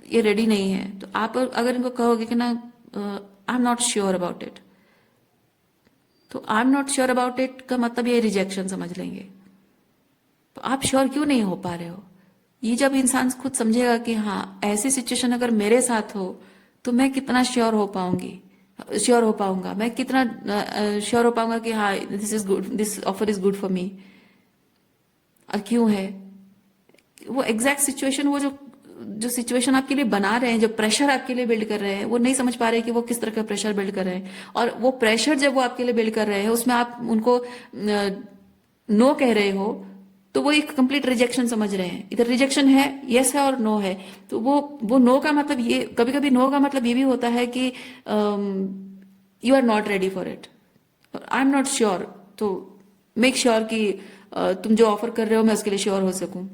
ये रेडी नहीं है, तो आप अगर इनको कहोगे कि ना I am not sure about it, तो I am not sure about it का मतलब ये रिजेक्शन समझ लेंगे। तो आप श्योर क्यों नहीं हो पा रहे हो? ये जब इंसान खुद समझेगा कि हाँ ऐसी सिचुएशन अगर मेरे साथ हो तो मैं कितना श्योर हो पाऊंगी, श्योर हो पाऊंगा, मैं कितना श्योर हो पाऊंगा कि हाँ this is good, this offer is good for me. और क्यों है वो एग्जैक्ट सिचुएशन, वो जो जो सिचुएशन आपके लिए बना रहे हैं, जो प्रेशर आपके लिए बिल्ड कर रहे हैं, वो नहीं समझ पा रहे कि वो किस तरह का प्रेशर बिल्ड कर रहे हैं। और वो प्रेशर जब वो आपके लिए बिल्ड कर रहे हैं उसमें आप उनको नो कह रहे हो तो वो एक कंप्लीट रिजेक्शन समझ रहे हैं। इधर रिजेक्शन है, यस है और नो है। तो वो नो का मतलब ये, कभी कभी नो का मतलब ये भी होता है कि you are not ready for it, I am not sure, तो मेक श्योर कि तुम जो ऑफर कर रहे हो मैं उसके लिए श्योर हो सकूं।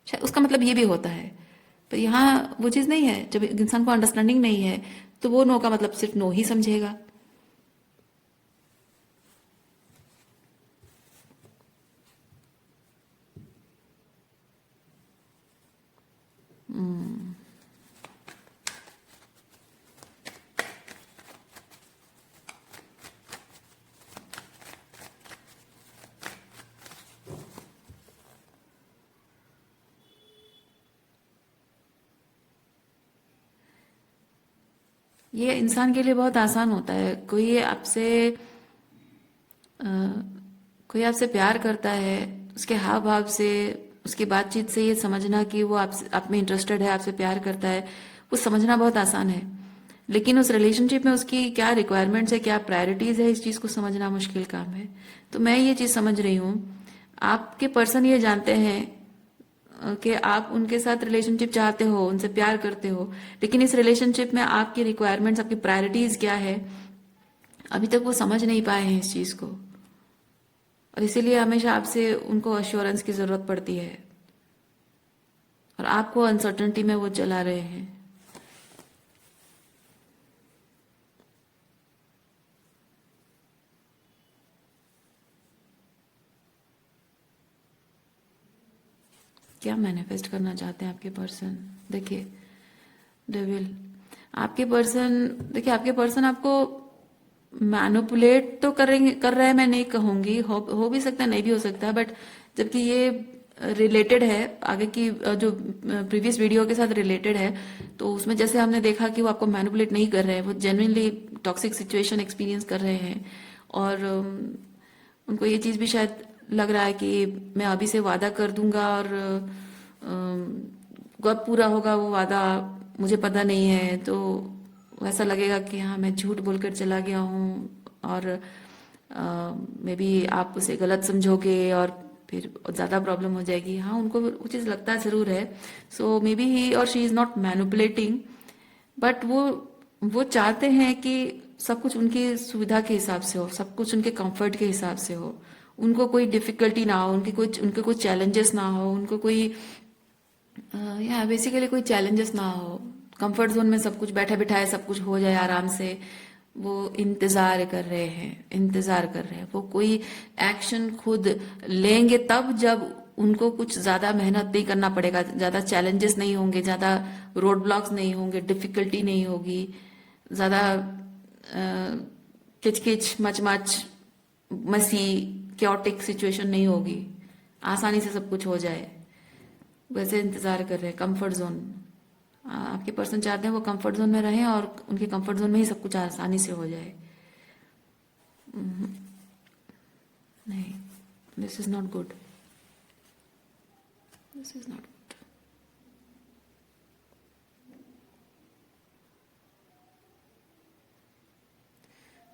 शायद उसका मतलब ये भी होता है। पर यहाँ वो चीज नहीं है। जब इंसान को अंडरस्टैंडिंग नहीं है तो वो नो का मतलब सिर्फ नो ही समझेगा। ये इंसान के लिए बहुत आसान होता है। अ, कोई आपसे प्यार करता है, उसके हाव भाव से, उसकी बातचीत से ये समझना कि वो आप में इंटरेस्टेड है, आपसे प्यार करता है, वो समझना बहुत आसान है। लेकिन उस रिलेशनशिप में उसकी क्या रिक्वायरमेंट्स है, क्या प्रायोरिटीज है, इस चीज को समझना मुश्किल काम है। तो मैं ये चीज समझ रही हूँ, आपके पर्सन ये जानते हैं कि आप उनके साथ रिलेशनशिप चाहते हो, उनसे प्यार करते हो, लेकिन इस रिलेशनशिप में आपकी रिक्वायरमेंट्स, आपकी प्रायोरिटीज क्या है, अभी तक वो समझ नहीं पाए हैं इस चीज को। और इसीलिए हमेशा आपसे उनको अश्योरेंस की जरूरत पड़ती है और आपको अनसर्टनिटी में वो चला रहे हैं। क्या मैनिफेस्ट करना चाहते हैं आपके पर्सन? देखिए डेविल, आपके पर्सन, देखिए आपके पर्सन आपको मैनिपुलेट तो करेंगे, कर रहे हैं, मैं नहीं कहूंगी, हो भी सकता है, नहीं भी हो सकता है, बट जबकि ये रिलेटेड है आगे की जो प्रीवियस वीडियो के साथ रिलेटेड है, तो उसमें जैसे हमने देखा कि वो आपको मैनिपुलेट नहीं कर रहे हैं, वो जेन्युइनली टॉक्सिक सिचुएशन एक्सपीरियंस कर रहे हैं। और उनको ये चीज भी शायद लग रहा है कि मैं अभी से वादा कर दूंगा और कब पूरा होगा वो वादा मुझे पता नहीं है, तो वैसा लगेगा कि हाँ मैं झूठ बोलकर चला गया हूँ और मे बी आप उसे गलत समझोगे और फिर ज्यादा प्रॉब्लम हो जाएगी। हाँ उनको वो चीज लगता जरूर है। सो मे बी ही और she is not manipulating, but वो चाहते हैं कि सब कुछ उनकी सुविधा के हिसाब से हो, सब कुछ उनके कंफर्ट के हिसाब से हो, उनको कोई डिफिकल्टी ना हो, उनके कोई चैलेंजेस ना हो, उनको कोई या बेसिकली कोई चैलेंजेस ना हो। कंफर्ट जोन में सब कुछ बैठे बिठाए सब कुछ हो जाए आराम से। वो इंतजार कर रहे हैं, इंतजार कर रहे हैं। वो कोई एक्शन खुद लेंगे तब जब उनको कुछ ज्यादा मेहनत नहीं करना पड़ेगा, ज्यादा चैलेंजेस नहीं होंगे, ज्यादा रोड ब्लॉक्स नहीं होंगे, डिफिकल्टी नहीं होगी, ज्यादा किचकिच मचमच मसी क्योटिक सिचुएशन नहीं होगी, आसानी से सब कुछ हो जाए। वैसे इंतजार कर रहे हैं कंफर्ट जोन। आपके पर्सन चाहते हैं वो कंफर्ट जोन में रहें और उनके कंफर्ट जोन में ही सब कुछ आसानी से हो जाए। नहीं, this is not good, this is not good.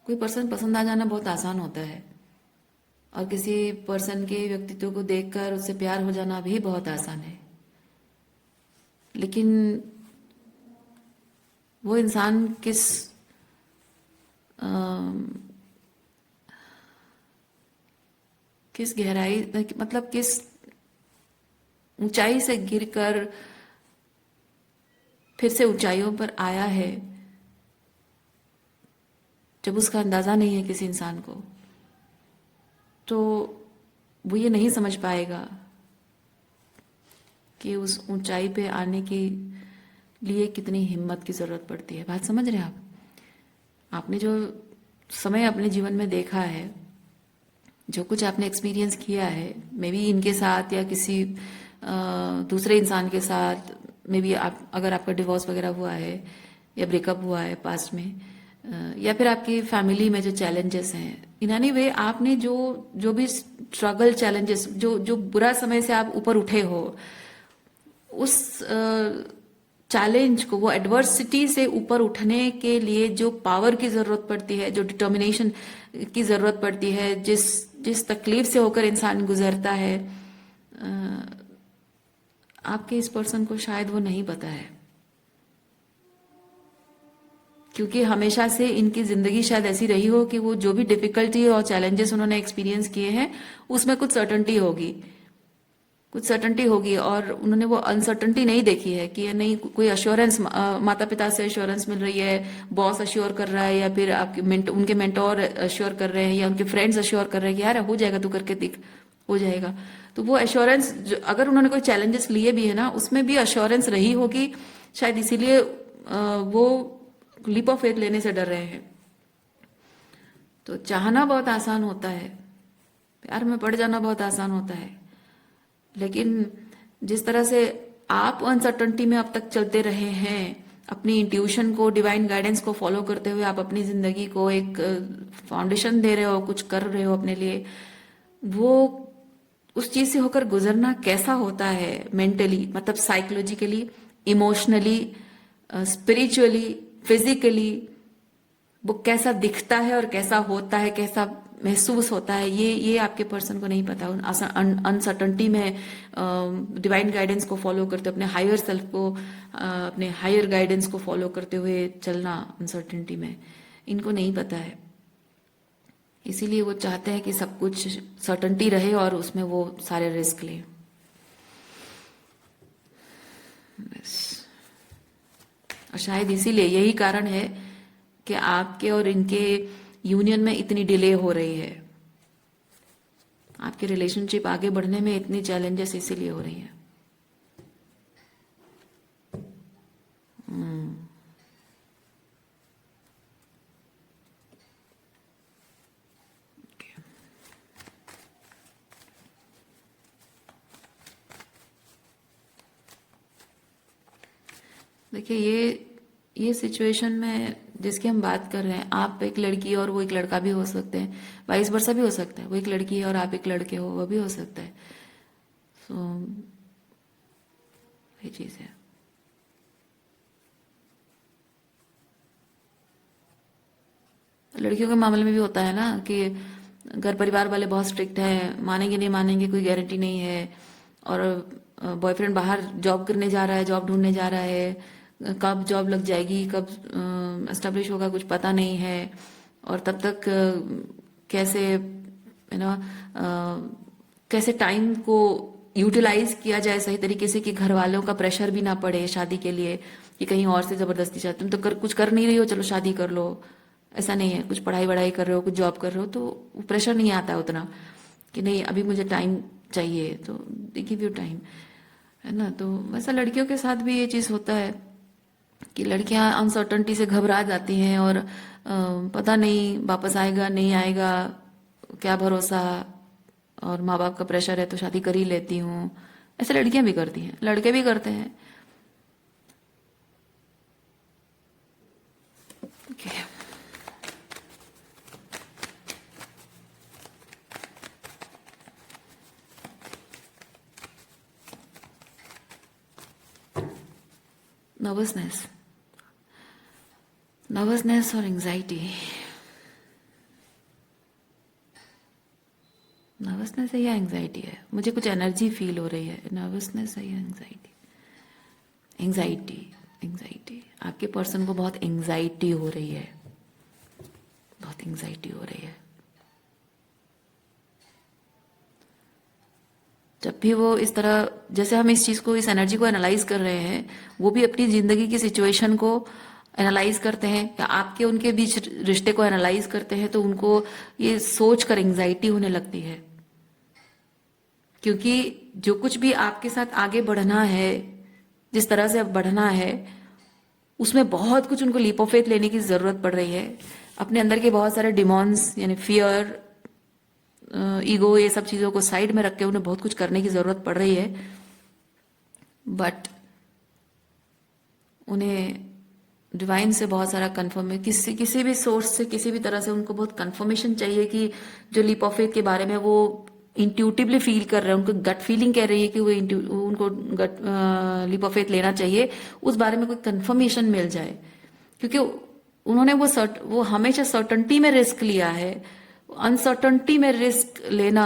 कोई पर्सन पसंद आ जाना बहुत आसान होता है और किसी पर्सन के व्यक्तित्व को देखकर उससे प्यार हो जाना भी बहुत आसान है। लेकिन वो इंसान किस गहराई, मतलब किस ऊंचाई से गिरकर फिर से ऊंचाइयों पर आया है, जब उसका अंदाजा नहीं है किसी इंसान को, तो वो ये नहीं समझ पाएगा कि उस ऊंचाई पे आने के लिए कितनी हिम्मत की जरूरत पड़ती है। बात समझ रहे हैं आप? आपने जो समय अपने जीवन में देखा है, जो कुछ आपने एक्सपीरियंस किया है, मे बी इनके साथ या किसी दूसरे इंसान के साथ, मे बी आप अगर आपका डिवोर्स वगैरह हुआ है या ब्रेकअप हुआ है पास्ट में, या फिर आपकी फैमिली में जो चैलेंजेस हैं, इन एनी वे आपने जो जो भी स्ट्रगल चैलेंजेस, जो जो बुरा समय से आप ऊपर उठे हो, उस चैलेंज को, वो एडवर्सिटी से ऊपर उठने के लिए जो पावर की जरूरत पड़ती है, जो डिटर्मिनेशन की जरूरत पड़ती है, जिस जिस तकलीफ से होकर इंसान गुजरता है, आपके इस पर्सन को शायद वो नहीं पता है, क्योंकि हमेशा से इनकी जिंदगी शायद ऐसी रही हो कि वो जो भी डिफिकल्टी और चैलेंजेस उन्होंने एक्सपीरियंस किए हैं उसमें कुछ सर्टनटी होगी, कुछ सर्टनटी होगी, और उन्होंने वो अनसर्टनटी नहीं देखी है कि नहीं कोई अश्योरेंस, माता पिता से अश्योरेंस मिल रही है, बॉस अश्योर कर रहा है, या फिर आपके उनके मेंटोर अश्योर कर रहे हैं, या उनके फ्रेंड्स अश्योर कर रहे हैं कि यार हो जाएगा, तू करके दिख, हो जाएगा। तो वो अश्योरेंस, अगर उन्होंने कोई चैलेंजेस लिए भी है ना, उसमें भी अश्योरेंस रही होगी, शायद इसीलिए वो लीप ऑफ फेथ लेने से डर रहे हैं। तो चाहना बहुत आसान होता है, प्यार में पड़ जाना बहुत आसान होता है, लेकिन जिस तरह से आप अनसर्टनिटी में अब तक चलते रहे हैं, अपनी इंट्यूशन को, डिवाइन गाइडेंस को फॉलो करते हुए आप अपनी जिंदगी को एक फाउंडेशन दे रहे हो, कुछ कर रहे हो अपने लिए, वो उस चीज से होकर गुजरना कैसा होता है मेंटली, मतलब साइकोलॉजिकली, इमोशनली, स्पिरिचुअली, फिजिकली, वो कैसा दिखता है और कैसा होता है, कैसा महसूस होता है, ये आपके पर्सन को नहीं पता। अनसर्टनिटी में डिवाइन गाइडेंस को फॉलो करते, अपने हायर सेल्फ को, अपने हायर गाइडेंस को फॉलो करते हुए चलना अनसर्टनिटी में, इनको नहीं पता है। इसीलिए वो चाहते हैं कि सब कुछ सर्टनिटी रहे और उसमें वो सारे रिस्क लें। बस, और शायद इसीलिए यही कारण है कि आपके और इनके यूनियन में इतनी डिले हो रही है, आपके रिलेशनशिप आगे बढ़ने में इतनी चैलेंजेस इसीलिए हो रही है। देखिए, ये सिचुएशन में जिसकी हम बात कर रहे हैं, आप एक लड़की और वो एक लड़का भी हो सकते हैं, वाइस वर्सा भी हो सकता है, वो एक लड़की है और आप एक लड़के हो, वो भी हो सकता है। सो ये चीज है। लड़कियों के मामले में भी होता है ना कि घर परिवार वाले बहुत स्ट्रिक्ट हैं, मानेंगे नहीं मानेंगे कोई गारंटी नहीं है, और बॉयफ्रेंड बाहर जॉब करने जा रहा है, जॉब ढूंढने जा रहा है, कब जॉब लग जाएगी, कब एस्टेब्लिश होगा, कुछ पता नहीं है, और तब तक कैसे कैसे टाइम को यूटिलाइज किया जाए सही तरीके से कि घर वालों का प्रेशर भी ना पड़े शादी के लिए, कि कहीं और से जबरदस्ती चाहते, तुम तो कुछ कर नहीं रही हो, चलो शादी कर लो। ऐसा नहीं है, कुछ पढ़ाई वढ़ाई कर रहे हो, कुछ जॉब कर रहे हो, तो प्रेशर नहीं आता है उतना कि नहीं अभी मुझे टाइम चाहिए, तो दे गिव यू टाइम, है ना। तो वैसा लड़कियों के साथ भी ये चीज़ होता है कि लड़कियां अनसर्टनिटी से घबरा जाती हैं, और पता नहीं वापस आएगा नहीं आएगा, क्या भरोसा, और माँ बाप का प्रेशर है तो शादी कर ही लेती हूँ। ऐसे लड़कियां भी करती हैं, लड़के भी करते हैं। okay. नर्वसनेस और एंजाइटी, नर्वसनेस है या एंजाइटी है, मुझे कुछ एनर्जी फील हो रही है, नर्वसनेस है या एंजाइटी, एंजाइटी, एंजाइटी, आपके पर्सन को बहुत एंजाइटी हो रही है, बहुत एंजाइटी हो रही है। जब भी वो इस तरह, जैसे हम इस चीज को, इस एनर्जी को एनालाइज कर रहे हैं, वो भी अपनी जिंदगी की सिचुएशन को एनालाइज करते हैं, या आपके उनके बीच रिश्ते को एनालाइज करते हैं, तो उनको ये सोच कर एंजाइटी होने लगती है, क्योंकि जो कुछ भी आपके साथ आगे बढ़ना है, जिस तरह से अब बढ़ना है, उसमें बहुत कुछ उनको लीप ऑफ फेथ लेने की जरूरत पड़ रही है। अपने अंदर के बहुत सारे डिमॉन्स यानी फियर, ईगो, ये सब चीजों को साइड में रख के उन्हें बहुत कुछ करने की जरूरत पड़ रही है। बट उन्हें डिवाइन से बहुत सारा कंफर्म है, किसी भी सोर्स से, किसी भी तरह से उनको बहुत कंफर्मेशन चाहिए कि जो लीप ऑफ फेथ के बारे में वो इंट्यूटिवली फील कर रहे हैं, उनको गट फीलिंग कह रही है कि उनको गट लीप ऑफ फेथ लेना चाहिए, उस बारे में कोई कंफर्मेशन मिल जाए। क्योंकि उन्होंने वो हमेशा सर्टनटी में रिस्क लिया है। अनसर्टनटी में रिस्क लेना,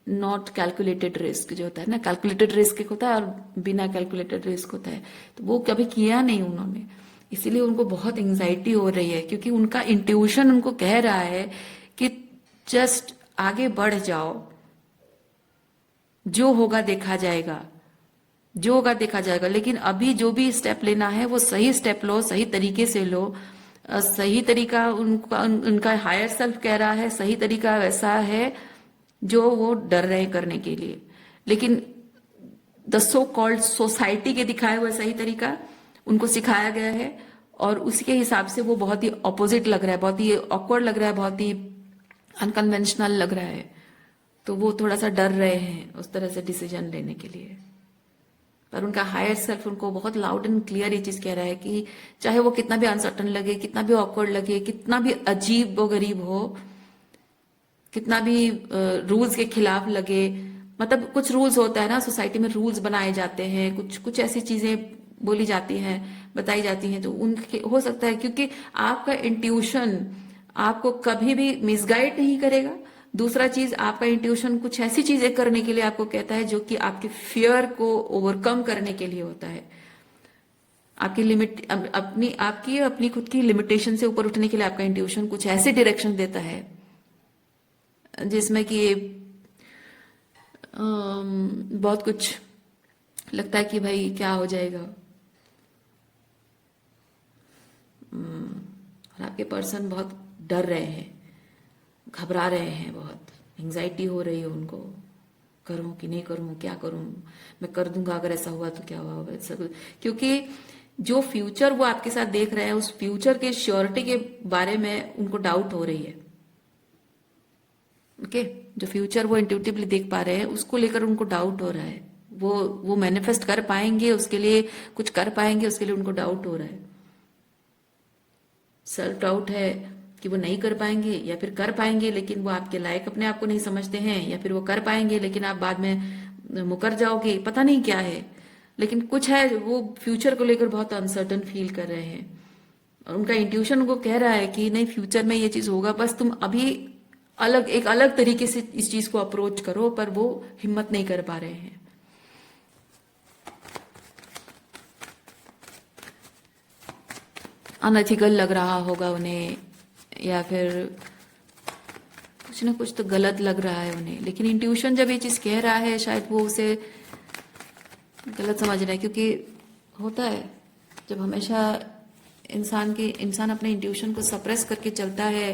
नॉट कैलकुलेटेड रिस्क जो होता है ना, कैलकुलेटेड रिस्क एक होता है और बिना कैलकुलेटेड रिस्क होता है, तो वो कभी किया नहीं उन्होंने। इसीलिए उनको बहुत एंजाइटी हो रही है, क्योंकि उनका इंट्यूशन उनको कह रहा है कि जस्ट आगे बढ़ जाओ, जो होगा देखा जाएगा, जो होगा देखा जाएगा। लेकिन अभी जो भी स्टेप लेना है वो सही स्टेप लो, सही तरीके से लो। सही तरीका उनका हायर सेल्फ कह रहा है, सही तरीका वैसा है जो वो डर रहे करने के लिए। लेकिन द सो कॉल्ड सोसाइटी के दिखाए हुए सही तरीका उनको सिखाया गया है, और उसके हिसाब से वो बहुत ही ऑपोजिट लग रहा है, बहुत ही ऑकवर्ड लग रहा है, बहुत ही अनकन्वेंशनल लग रहा है। तो वो थोड़ा सा डर रहे हैं उस तरह से डिसीजन लेने के लिए। पर उनका हायर सेल्फ उनको बहुत लाउड एंड क्लियर ये चीज कह रहा है कि चाहे वो कितना भी अनसर्टन लगे, कितना भी ऑकवर्ड लगे, कितना भी अजीब व गरीब हो, कितना भी रूल्स के खिलाफ लगे। मतलब कुछ रूल्स होता है ना, सोसाइटी में रूल्स बनाए जाते हैं, कुछ कुछ ऐसी चीजें बोली जाती हैं, बताई जाती हैं, तो उनके हो सकता है क्योंकि आपका इंट्यूशन आपको कभी भी मिसगाइड नहीं करेगा। दूसरा चीज, आपका इंट्यूशन कुछ ऐसी चीजें करने के लिए आपको कहता है जो कि आपके फियर को ओवरकम करने के लिए होता है। आपकी लिमिट अपनी खुद की लिमिटेशन से ऊपर उठने के लिए आपका इंट्यूशन कुछ ऐसे डायरेक्शन देता है जिसमें कि बहुत कुछ लगता है कि भाई क्या हो जाएगा। और आपके पर्सन बहुत डर रहे हैं, घबरा रहे हैं, बहुत एंजाइटी हो रही है उनको, करूं कि नहीं करूं, क्या करूं, मैं कर दूंगा, अगर ऐसा हुआ तो क्या हुआ, ऐसा। क्योंकि जो फ्यूचर वो आपके साथ देख रहे हैं, उस फ्यूचर के श्योरिटी के बारे में उनको डाउट हो रही है। ओके, जो फ्यूचर वो इंट्यूटिवली देख पा रहे हैं उसको लेकर उनको डाउट हो रहा है। वो मैनिफेस्ट कर पाएंगे, उसके लिए कुछ कर पाएंगे, उसके लिए उनको डाउट हो रहा है। सेल्फ डाउट है कि वो नहीं कर पाएंगे, या फिर कर पाएंगे लेकिन वो आपके लायक अपने आप को नहीं समझते हैं, या फिर वो कर पाएंगे लेकिन आप बाद में मुकर जाओगे, पता नहीं क्या है। लेकिन कुछ है, वो फ्यूचर को लेकर बहुत अनसर्टन फील कर रहे हैं, और उनका इंट्यूशन उनको कह रहा है कि नहीं, फ्यूचर में ये चीज होगा, बस तुम अभी एक अलग तरीके से इस चीज को अप्रोच करो। पर वो हिम्मत नहीं कर पा रहे हैं। अनएथिकल लग रहा होगा उन्हें, या फिर कुछ ना कुछ तो गलत लग रहा है उन्हें। लेकिन इंट्यूशन जब ये चीज कह रहा है, शायद वो उसे गलत समझ रहा है। क्योंकि होता है जब हमेशा इंसान अपने इंट्यूशन को सप्रेस करके चलता है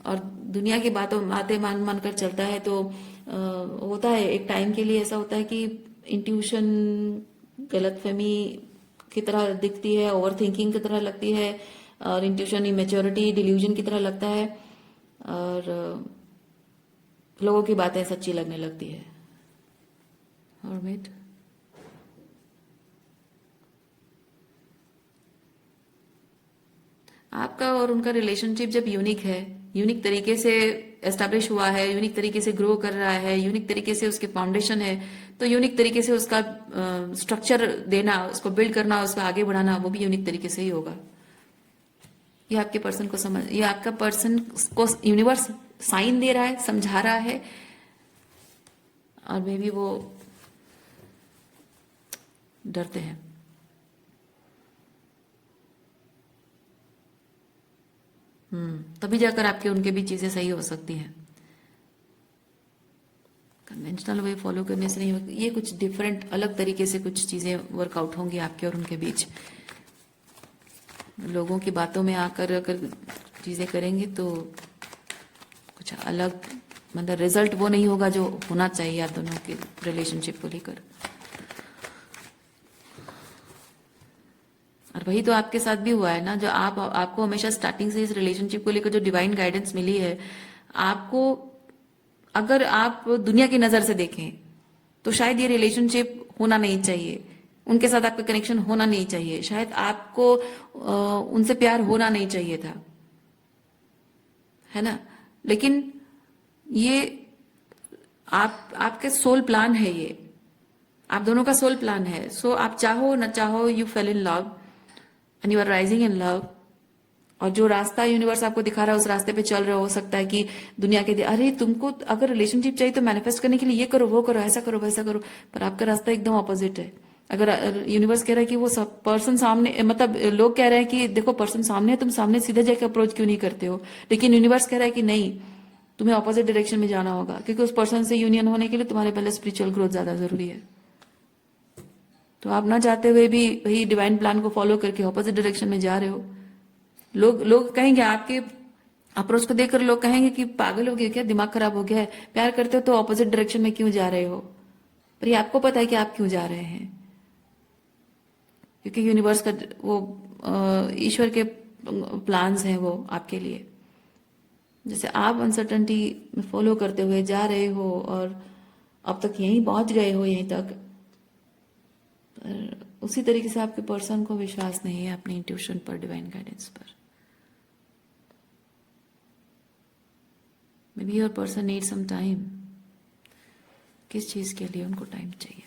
और दुनिया की बातें मान कर चलता है, तो होता है एक टाइम के लिए ऐसा होता है कि इंट्यूशन गलतफहमी की तरह दिखती है, ओवर थिंकिंग की तरह लगती है, और इंट्यूशन इमेच्योरिटी, डिल्यूजन की तरह लगता है, और लोगों की बातें सच्ची लगने लगती है। और आपका और उनका रिलेशनशिप जब यूनिक है, यूनिक तरीके से एस्टेब्लिश हुआ है, यूनिक तरीके से ग्रो कर रहा है, यूनिक तरीके से उसके फाउंडेशन है, तो यूनिक तरीके से उसका स्ट्रक्चर देना, उसको बिल्ड करना, उसको आगे बढ़ाना, वो भी यूनिक तरीके से ही होगा। ये आपके पर्सन को ये आपका पर्सन को यूनिवर्स साइन दे रहा है, समझा रहा है, और मे बी वो डरते हैं। तभी जाकर आपके उनके भी चीजें सही हो सकती हैं। कन्वेंशनल वे फॉलो करने से नहीं होगी, ये कुछ डिफरेंट अलग तरीके से कुछ चीजें वर्कआउट होंगी आपके और उनके बीच। लोगों की बातों में आकर अगर चीजें करेंगे तो कुछ अलग, मतलब रिजल्ट वो नहीं होगा जो होना चाहिए आप दोनों के रिलेशनशिप को लेकर। और वही तो आपके साथ भी हुआ है ना, जो आपको हमेशा स्टार्टिंग से इस रिलेशनशिप को लेकर जो डिवाइन गाइडेंस मिली है आपको, अगर आप दुनिया की नजर से देखें तो शायद ये रिलेशनशिप होना नहीं चाहिए, उनके साथ आपका कनेक्शन होना नहीं चाहिए, शायद आपको उनसे प्यार होना नहीं चाहिए था, है ना। लेकिन ये आपके सोल प्लान है, ये आप दोनों का सोल प्लान है। सो आप चाहो ना चाहो, you fell in love and you are rising in love. और जो रास्ता यूनिवर्स आपको दिखा रहा है उस रास्ते पे चल रहे हो सकता है कि दुनिया के अरे तुमको अगर रिलेशनशिप चाहिए तो मैनिफेस्ट करने के लिए ये करो वो करो ऐसा करो वैसा करो, पर आपका रास्ता एकदम ऑपोजिट है। अगर यूनिवर्स कह रहा है कि वो सब पर्सन सामने, मतलब लोग कह रहे हैं कि देखो पर्सन सामने है, तुम सामने सीधे जाके अप्रोच क्यों नहीं करते हो, लेकिन यूनिवर्स कह रहा है कि नहीं, तुम्हें ऑपोजिट डायरेक्शन में जाना होगा, क्योंकि उस पर्सन से यूनियन होने के लिए तुम्हारे पहले स्पिरिचुअल ग्रोथ ज्यादा जरूरी है। तो आप ना चाहते हुए भी वही डिवाइन प्लान को फॉलो करके ऑपोजिट डायरेक्शन में जा रहे हो। लोग कहेंगे आपके अप्रोच को देखकर, लोग कहेंगे कि पागल हो गए क्या, दिमाग खराब हो गया है, प्यार करते हो तो ऑपोजिट डायरेक्शन में क्यों जा रहे हो। पर ये आपको पता है कि आप क्यों जा रहे हैं, क्योंकि यूनिवर्स का वो ईश्वर के प्लान्स हैं वो आपके लिए। जैसे आप अनसर्टनिटी में फॉलो करते हुए जा रहे हो और अब तक यहीं पहुंच गए हो, यहीं तक, पर उसी तरीके से आपके पर्सन को विश्वास नहीं है अपनी इंट्यूशन पर, डिवाइन गाइडेंस पर। Maybe your person need some time. किस चीज के लिए उनको टाइम चाहिए?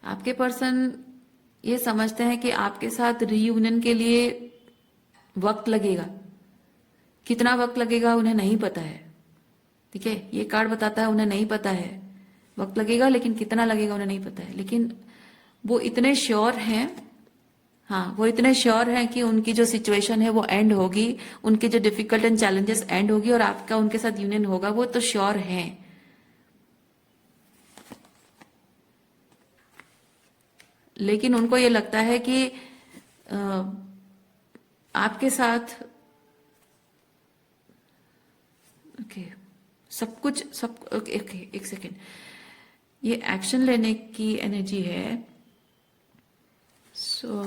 आपके पर्सन ये समझते हैं कि आपके साथ रीयूनियन के लिए वक्त लगेगा। कितना वक्त लगेगा उन्हें नहीं पता है, ठीक है, ये कार्ड बताता है उन्हें नहीं पता है वक्त लगेगा, लेकिन कितना लगेगा उन्हें नहीं पता है। लेकिन वो इतने श्योर हैं, हाँ वो इतने श्योर हैं कि उनकी जो सिचुएशन है वो एंड होगी, उनकी जो डिफिकल्ट एंड चैलेंजेस एंड होगी और आपका उनके साथ यूनियन होगा, वो तो श्योर हैं। लेकिन उनको ये लगता है कि आपके साथ ओके सब कुछ सब ओके, एक सेकेंड, ये एक्शन लेने की एनर्जी है। सो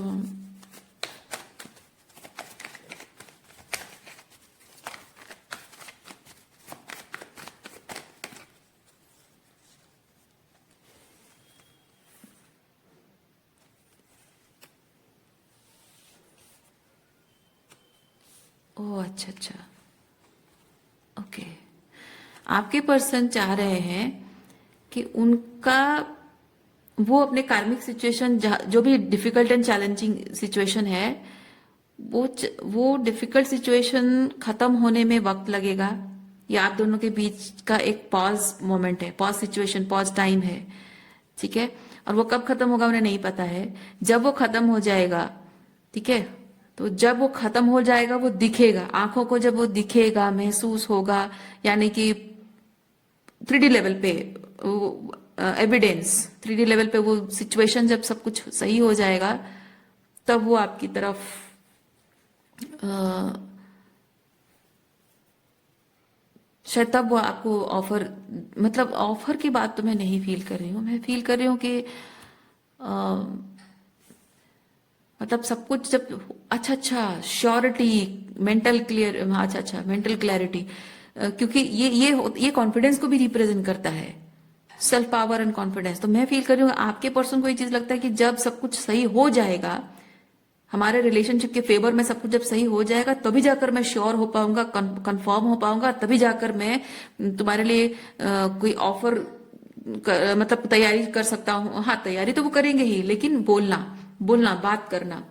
ओह अच्छा अच्छा, ओके। आपके पर्सन चाह रहे हैं कि उनका वो अपने कार्मिक सिचुएशन, जो भी डिफिकल्ट एंड चैलेंजिंग सिचुएशन है, वो डिफिकल्ट सिचुएशन खत्म होने में वक्त लगेगा। ये आप दोनों के बीच का एक पॉज मोमेंट है, पॉज सिचुएशन, पॉज टाइम है, ठीक है। और वो कब खत्म होगा उन्हें नहीं पता है। जब वो खत्म हो जाएगा, ठीक है, तो जब वो खत्म हो जाएगा वो दिखेगा आंखों को, जब वो दिखेगा महसूस होगा, यानी कि 3D लेवल पे एविडेंस, 3D लेवल पे वो सिचुएशन जब सब कुछ सही हो जाएगा तब वो आपकी तरफ शायद तब वो आपको ऑफर, मतलब ऑफर की बात तो मैं नहीं फील कर रही हूँ, मैं फील कर रही हूँ कि मतलब सब कुछ जब अच्छा अच्छा श्योरिटी, मेंटल क्लियर, अच्छा अच्छा मेंटल क्लैरिटी, क्योंकि ये कॉन्फिडेंस को भी रिप्रेजेंट करता है, सेल्फ पावर एंड कॉन्फिडेंस। तो मैं फील कर रही हूँ आपके पर्सन को ये चीज लगता है कि जब सब कुछ सही हो जाएगा, हमारे रिलेशनशिप के फेवर में सब कुछ जब सही हो जाएगा, तभी जाकर मैं श्योर हो पाऊंगा, कंफर्म हो पाऊंगा, तभी जाकर मैं तुम्हारे लिए कोई ऑफर मतलब तैयारी कर सकता हूँ। हाँ तैयारी तो वो करेंगे ही, लेकिन बोलना बात करना,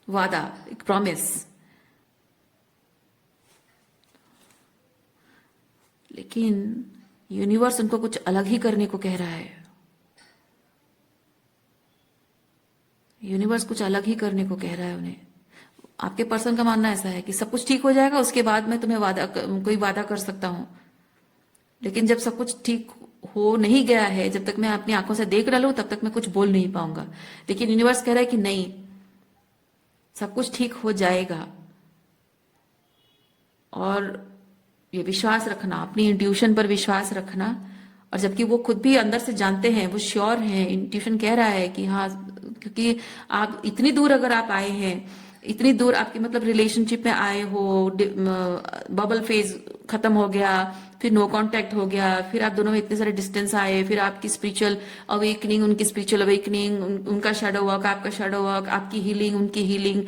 वादा, एक प्रॉमिस। लेकिन यूनिवर्स उनको कुछ अलग ही करने को कह रहा है, यूनिवर्स कुछ अलग ही करने को कह रहा है उन्हें। आपके पर्सन का मानना ऐसा है कि सब कुछ ठीक हो जाएगा, उसके बाद मैं तुम्हें कोई वादा कर सकता हूं। लेकिन जब सब कुछ ठीक हो नहीं गया है, जब तक मैं अपनी आंखों से देख डालूं तब तक मैं कुछ बोल नहीं पाऊंगा। लेकिन यूनिवर्स कह रहा है कि नहीं, सब कुछ ठीक हो जाएगा, और ये विश्वास रखना, अपनी इंट्यूशन पर विश्वास रखना। और जबकि वो खुद भी अंदर से जानते हैं, वो श्योर हैं, इंट्यूशन कह रहा है कि हाँ, क्योंकि आप इतनी दूर अगर आप आए हैं, इतनी दूर आपके मतलब रिलेशनशिप में आए हो, बबल फेज खत्म हो गया, फिर नो कांटेक्ट हो गया, फिर आप दोनों में इतने सारे डिस्टेंस आए, फिर आपकी स्पिरिचुअल अवेकनिंग, उनकी स्पिरिचुअल अवेकनिंग, उनका शैडो वर्क, आपका शैडो वर्क, आपकी हीलिंग, उनकी हीलिंग,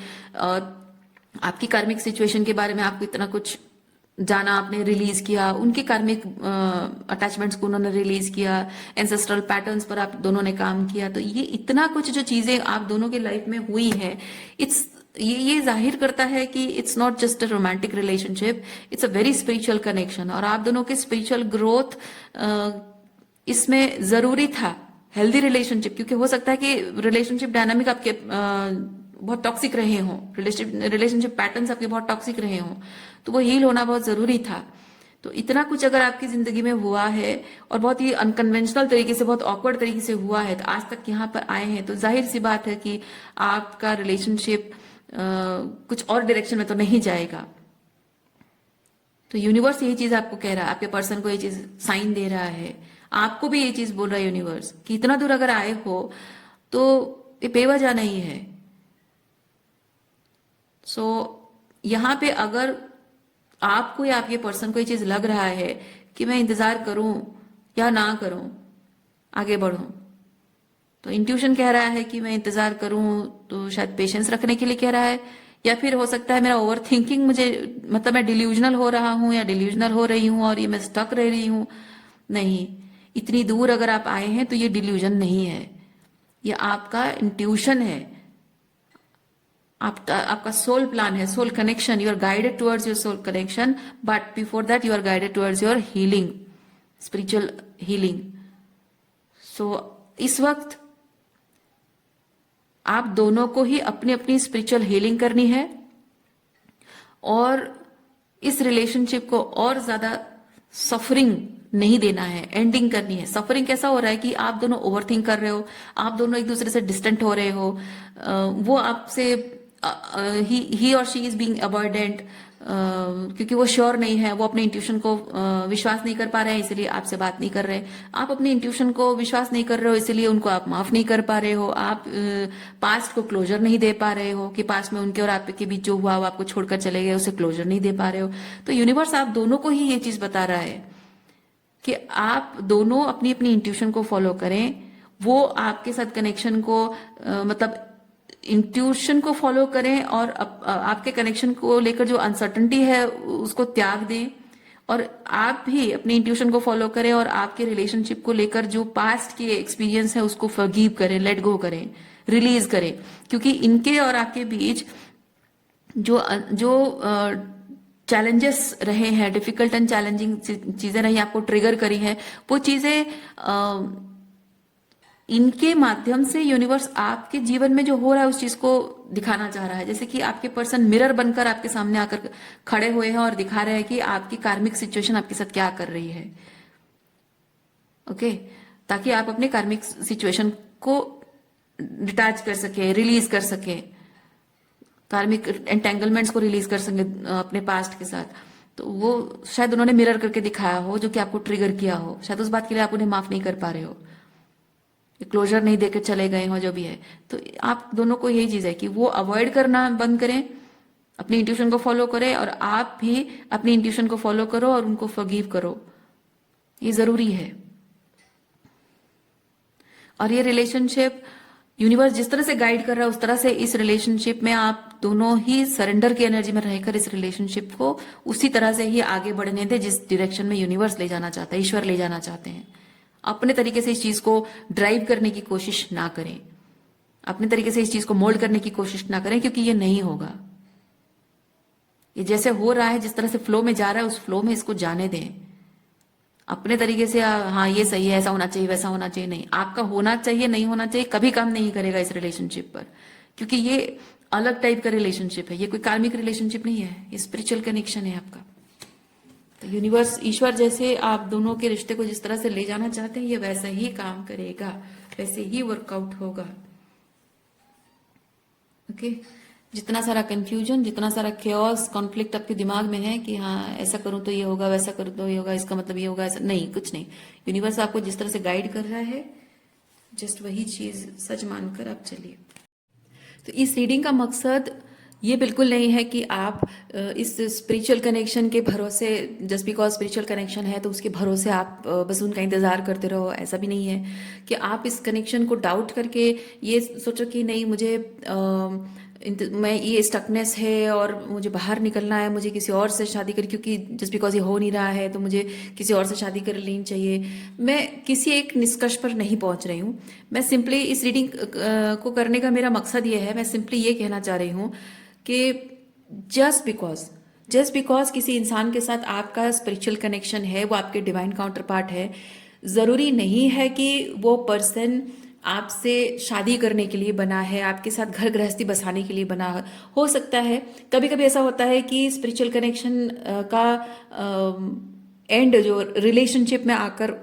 आपकी कार्मिक सिचुएशन के बारे में आपको इतना कुछ जाना, आपने रिलीज किया, उनके कार्मिक अटैचमेंट्स को उन्होंने रिलीज किया, एंसेस्ट्रल पैटर्न्स पर आप दोनों ने काम किया। तो ये इतना कुछ जो चीजें आप दोनों के लाइफ में हुई है, इट्स ये जाहिर करता है कि it's not just a romantic relationship, it's a very spiritual connection. और आप दोनों के स्पिरिचुअल ग्रोथ इसमें जरूरी था, हेल्दी रिलेशनशिप। क्योंकि हो सकता है कि रिलेशनशिप डायनामिक आपके बहुत टॉक्सिक रहे हों, रिलेशनशिप पैटर्न्स आपके बहुत टॉक्सिक रहे हों, तो वो हील होना बहुत जरूरी था। तो इतना कुछ अगर आपकी जिंदगी में हुआ है और बहुत ही अनकन्वेंशनल तरीके से, बहुत ऑकवर्ड तरीके से हुआ है, तो आज तक यहाँ पर आए हैं, तो जाहिर सी बात है कि आपका रिलेशनशिप कुछ और डायरेक्शन में तो नहीं जाएगा। तो यूनिवर्स यही चीज आपको कह रहा है, आपके पर्सन को ये चीज साइन दे रहा है, आपको भी ये चीज बोल रहा है यूनिवर्स कि इतना दूर अगर आए हो तो ये बेवजह नहीं है। सो यहाँ पे अगर आपको या आपके पर्सन को ये चीज लग रहा है कि मैं इंतजार करूं या ना करूं, आगे बढ़ूं, तो इंट्यूशन कह रहा है कि मैं इंतजार करूं, तो शायद पेशेंस रखने के लिए कह रहा है। या फिर हो सकता है मेरा ओवर थिंकिंग, मुझे मतलब मैं डिल्यूजनल हो रहा हूं या डिल्यूजनल हो रही हूं और ये मैं स्टक रह रही हूं। नहीं, इतनी दूर अगर आप आए हैं तो ये डिल्यूजन नहीं है, ये आपका इंट्यूशन है, आपका सोल प्लान है, soul connection. You are guided towards your soul connection, but before that you are guided towards your healing, spiritual healing. So इस वक्त आप दोनों को ही अपनी अपनी स्पिरिचुअल हीलिंग करनी है और इस रिलेशनशिप को और ज्यादा सफरिंग नहीं देना है, एंडिंग करनी है। सफरिंग कैसा हो रहा है कि आप दोनों ओवरथिंक कर रहे हो, आप दोनों एक दूसरे से डिस्टेंट हो रहे हो, वो आपसे ही और शी इज बीइंग अवॉइडेंट, क्योंकि वो श्योर नहीं है, वो अपने इंट्यूशन को विश्वास नहीं कर पा रहे हैं, इसलिए आपसे बात नहीं कर रहे। आप अपने इंट्यूशन को विश्वास नहीं कर रहे हो, इसलिए उनको आप माफ नहीं कर पा रहे हो। आप पास्ट को क्लोजर नहीं दे पा रहे हो कि पास्ट में उनके और आपके बीच जो हुआ वो आपको छोड़कर चले गए, उसे क्लोजर नहीं दे पा रहे हो। तो यूनिवर्स आप दोनों को ही ये चीज बता रहा है कि आप दोनों अपनी अपनी इंट्यूशन को फॉलो करें, वो आपके साथ कनेक्शन को मतलब इंट्यूशन को फॉलो करें और आपके कनेक्शन को लेकर जो अनसर्टनिटी है उसको त्याग दें, और आप भी अपने इंट्यूशन को फॉलो करें और आपके रिलेशनशिप को लेकर जो पास्ट के एक्सपीरियंस है उसको फॉरगिव करें, लेट गो करें, रिलीज करें। क्योंकि इनके और आपके बीच जो जो चैलेंजेस रहे हैं, डिफिकल्ट एंड चैलेंजिंग चीजें रही, आपको ट्रिगर करी हैं, वो चीजें इनके माध्यम से यूनिवर्स आपके जीवन में जो हो रहा है उस चीज को दिखाना चाह रहा है। जैसे कि आपके पर्सन मिरर बनकर आपके सामने आकर खड़े हुए हैं और दिखा रहे हैं कि आपकी कार्मिक सिचुएशन आपके साथ क्या कर रही है। ओके, ताकि आप अपने कार्मिक सिचुएशन को डिटैच कर सके, रिलीज कर सके, कार्मिक एंटेंगलमेंट्स को रिलीज कर सके अपने पास्ट के साथ। तो वो शायद उन्होंने मिरर करके दिखाया हो जो कि आपको ट्रिगर किया हो, शायद उस बात के लिए आप उन्हें माफ नहीं कर पा रहे हो, क्लोजर नहीं देकर चले गए हो, जो भी है। तो आप दोनों को यही चीज है कि वो अवॉइड करना बंद करें, अपनी इंट्यूशन को फॉलो करें, और आप भी अपनी इंट्यूशन को फॉलो करो और उनको फॉरगिव करो, ये जरूरी है। और ये रिलेशनशिप यूनिवर्स जिस तरह से गाइड कर रहा है उस तरह से इस रिलेशनशिप में आप दोनों ही सरेंडर की एनर्जी में रहकर इस रिलेशनशिप को उसी तरह से ही आगे बढ़ने दें जिस डायरेक्शन में यूनिवर्स ले जाना चाहता है, ईश्वर ले जाना चाहते हैं। अपने तरीके से इस चीज को ड्राइव करने की कोशिश ना करें, अपने तरीके से इस चीज को मोल्ड करने की कोशिश ना करें, क्योंकि ये नहीं होगा। ये जैसे हो रहा है, जिस तरह से फ्लो में जा रहा है, उस फ्लो में इसको जाने दें। अपने तरीके से हाँ ये सही है, ऐसा होना चाहिए, वैसा होना चाहिए, नहीं, आपका होना चाहिए, नहीं होना चाहिए, कभी काम नहीं करेगा इस रिलेशनशिप पर। क्योंकि ये अलग टाइप का रिलेशनशिप है, ये कोई कार्मिक रिलेशनशिप नहीं है, ये स्पिरिचुअल कनेक्शन है आपका। तो यूनिवर्स, ईश्वर जैसे आप दोनों के रिश्ते को जिस तरह से ले जाना चाहते हैं, ये वैसा ही काम करेगा, वैसे ही वर्कआउट होगा। ओके, जितना सारा कंफ्यूजन, जितना सारा केओस, कॉन्फ्लिक्ट आपके दिमाग में है कि हाँ ऐसा करूं तो ये होगा, वैसा करूं तो ये होगा, इसका मतलब ये होगा, ऐसा नहीं, कुछ नहीं। यूनिवर्स आपको जिस तरह से गाइड कर रहा है, जस्ट वही चीज सच मानकर आप चलिए। तो इस रीडिंग का मकसद ये बिल्कुल नहीं है कि आप इस स्पिरिचुअल कनेक्शन के भरोसे, जस्ट बिकॉज स्पिरिचुअल कनेक्शन है तो उसके भरोसे आप बस उनका इंतज़ार करते रहो, ऐसा भी नहीं है कि आप इस कनेक्शन को डाउट करके ये सोचो कि नहीं मुझे मैं ये स्टकनेस है और मुझे बाहर निकलना है, मुझे किसी और से शादी कर, क्योंकि जस्ट बिकॉज ये हो नहीं रहा है तो मुझे किसी और से शादी कर लेनी चाहिए। मैं किसी एक निष्कर्ष पर नहीं पहुंच रही हूँ। मैं सिंपली इस रीडिंग को करने का मेरा मकसद ये है, मैं सिंपली ये कहना चाह रही हूँ कि जस्ट बिकॉज किसी इंसान के साथ आपका स्पिरिचुअल कनेक्शन है, वो आपके डिवाइन काउंटर पार्ट है, ज़रूरी नहीं है कि वो पर्सन आपसे शादी करने के लिए बना है, आपके साथ घर गृहस्थी बसाने के लिए बना हो सकता है। कभी कभी ऐसा होता है कि स्पिरिचुअल कनेक्शन का एंड जो रिलेशनशिप में आकर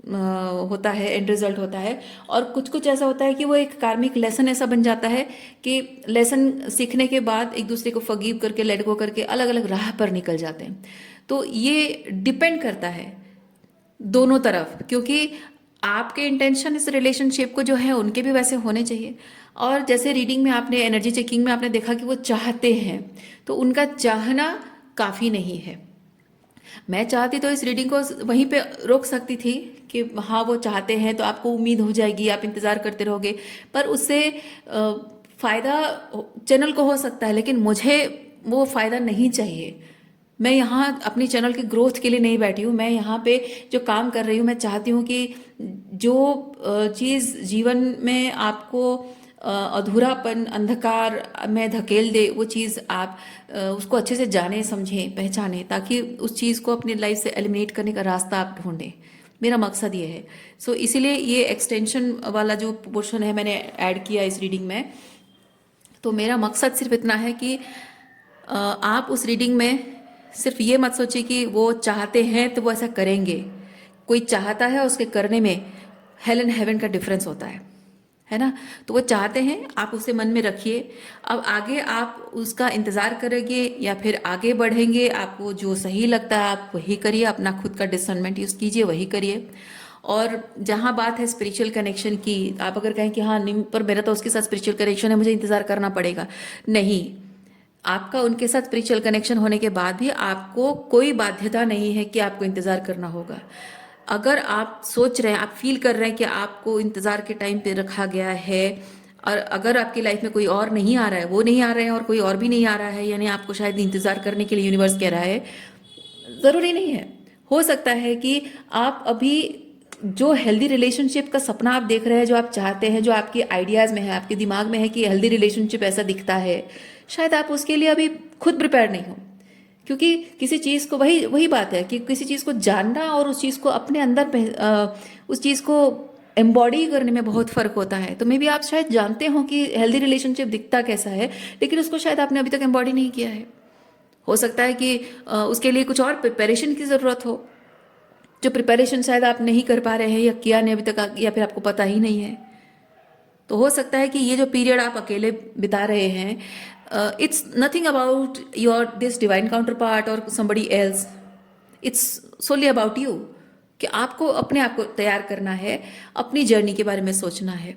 होता है, एंड रिजल्ट होता है, और कुछ कुछ ऐसा होता है कि वो एक कार्मिक लेसन ऐसा बन जाता है कि लेसन सीखने के बाद एक दूसरे को फॉरगिव करके, लेट गो करके अलग अलग राह पर निकल जाते हैं। तो ये डिपेंड करता है दोनों तरफ, क्योंकि आपके इंटेंशन इस रिलेशनशिप को जो है उनके भी वैसे होने चाहिए। और जैसे रीडिंग में आपने, एनर्जी चेकिंग में आपने देखा कि वो चाहते हैं, तो उनका चाहना काफ़ी नहीं है। मैं चाहती तो इस रीडिंग को वहीं पे रोक सकती थी कि हाँ वो चाहते हैं, तो आपको उम्मीद हो जाएगी, आप इंतज़ार करते रहोगे, पर उससे फ़ायदा चैनल को हो सकता है, लेकिन मुझे वो फ़ायदा नहीं चाहिए। मैं यहाँ अपनी चैनल की ग्रोथ के लिए नहीं बैठी हूँ। मैं यहाँ पे जो काम कर रही हूँ, मैं चाहती हूँ कि जो चीज़ जीवन में आपको अधूरापन, अंधकार में धकेल दे, वो चीज़ आप उसको अच्छे से जाने, समझें, पहचानें, ताकि उस चीज़ को अपनी लाइफ से एलिमिनेट करने का रास्ता आप ढूंढें। मेरा मकसद ये है। सो इसीलिए ये एक्सटेंशन वाला जो पोर्शन है मैंने ऐड किया इस रीडिंग में। तो मेरा मकसद सिर्फ इतना है कि आप उस रीडिंग में सिर्फ ये मत सोचिए कि वो चाहते हैं तो वो ऐसा करेंगे। कोई चाहता है, उसके करने में हेल एंड हेवन का डिफरेंस होता है ना। तो वो चाहते हैं, आप उसे मन में रखिए। अब आगे आप उसका इंतज़ार करेंगे या फिर आगे बढ़ेंगे, आपको जो सही लगता है आप वही करिए, अपना खुद का डिसर्नमेंट यूज़ कीजिए, वही करिए। और जहाँ बात है स्पिरिचुअल कनेक्शन की, आप अगर कहें कि हाँ नहीं पर मेरा तो उसके साथ स्पिरिचुअल कनेक्शन है, मुझे इंतज़ार करना पड़ेगा, नहीं। आपका उनके साथ स्पिरिचुअल कनेक्शन होने के बाद भी आपको कोई बाध्यता नहीं है कि आपको इंतज़ार करना होगा। अगर आप सोच रहे हैं, आप फील कर रहे हैं कि आपको इंतज़ार के टाइम पे रखा गया है, और अगर आपकी लाइफ में कोई और नहीं आ रहा है, वो नहीं आ रहे हैं और कोई और भी नहीं आ रहा है, यानी आपको शायद इंतज़ार करने के लिए यूनिवर्स कह रहा है, ज़रूरी नहीं है। हो सकता है कि आप अभी जो हेल्दी रिलेशनशिप का सपना आप देख रहे हैं, जो आप चाहते हैं, जो आपके आइडियाज़ में है, आपके दिमाग में है कि हेल्दी रिलेशनशिप ऐसा दिखता है, शायद आप उसके लिए अभी खुद प्रिपेयर नहीं हो। क्योंकि किसी चीज़ को, वही वही बात है कि किसी चीज़ को जानना और उस चीज़ को अपने अंदर उस चीज़ को एम्बॉडी करने में बहुत फ़र्क होता है। तो मे बी आप शायद जानते हो कि हेल्दी रिलेशनशिप दिखता कैसा है, लेकिन उसको शायद आपने अभी तक एम्बॉडी नहीं किया है। हो सकता है कि उसके लिए कुछ और प्रिपरेशन की ज़रूरत हो, जो प्रिपरेशन शायद आप नहीं कर पा रहे हैं या किया नहीं अभी तक, या फिर आपको पता ही नहीं है। तो हो सकता है कि ये जो पीरियड आप अकेले बिता रहे हैं, it's nothing about your this divine counterpart और somebody else, it's solely about you, कि आपको अपने आप को तैयार करना है, अपनी जर्नी के बारे में सोचना है।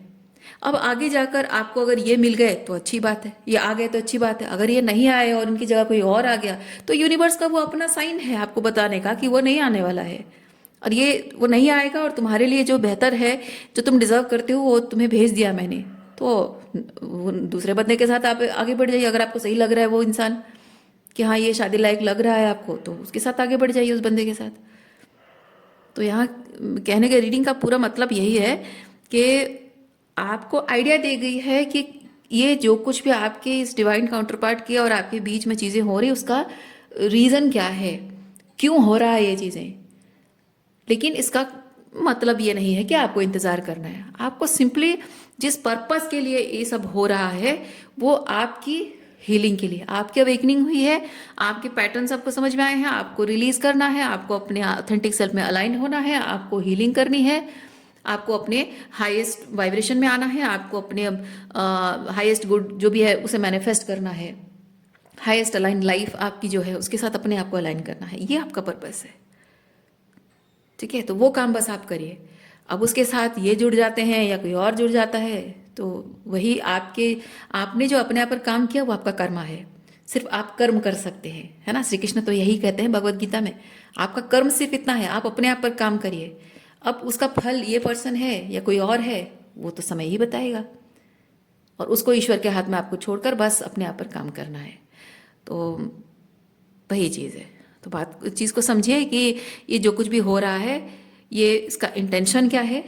अब आगे जाकर आपको अगर ये मिल गए तो अच्छी बात है, ये आ गए तो अच्छी बात है। अगर ये नहीं आए और इनकी जगह कोई और आ गया, तो यूनिवर्स का वो अपना साइन है आपको बताने का कि वो नहीं आने वाला है, और ये वो नहीं आएगा, और तुम्हारे लिए जो बेहतर है, जो तुम डिजर्व करते हो, वो तुम्हें भेज दिया मैंने। तो वो दूसरे बंदे के साथ आप आगे बढ़ जाइए। अगर आपको सही लग रहा है वो इंसान, कि हाँ ये शादी लायक लग रहा है आपको, तो उसके साथ आगे बढ़ जाइए, उस बंदे के साथ। तो यहाँ कहने के रीडिंग का पूरा मतलब यही है कि आपको आइडिया दी गई है कि ये जो कुछ भी आपके इस डिवाइन काउंटर पार्ट की और आपके बीच में चीज़ें हो रही, उसका रीज़न क्या है, क्यों हो रहा है ये चीज़ें। लेकिन इसका मतलब ये नहीं है कि आपको इंतज़ार करना है। आपको सिंपली जिस पर्पस के लिए ये सब हो रहा है, वो आपकी हीलिंग के लिए, आपकी अवेकनिंग हुई है, आपके पैटर्न्स आपको समझ में आए हैं, आपको रिलीज करना है, आपको अपने ऑथेंटिक सेल्फ में अलाइन होना है, आपको हीलिंग करनी है, आपको अपने हाईएस्ट वाइब्रेशन में आना है, आपको अपने हाईएस्ट गुड जो भी है उसे मैनिफेस्ट करना है, हाईएस्ट अलाइन लाइफ आपकी जो है उसके साथ अपने आप को अलाइन करना है, ये आपका पर्पस है। ठीक है, तो वो काम बस आप करिए। अब उसके साथ ये जुड़ जाते हैं या कोई और जुड़ जाता है तो वही आपने जो अपने आप पर काम किया वो आपका कर्मा है। सिर्फ आप कर्म कर सकते हैं, है ना। श्री कृष्ण तो यही कहते हैं भगवत गीता में, आपका कर्म सिर्फ इतना है, आप अपने आप पर काम करिए। अब उसका फल ये पर्सन है या कोई और है वो तो समय ही बताएगा, और उसको ईश्वर के हाथ में आपको छोड़कर बस अपने आप पर काम करना है। तो वही चीज़ है। तो बात चीज़ को समझिए कि ये जो कुछ भी हो रहा है ये इसका इंटेंशन क्या है,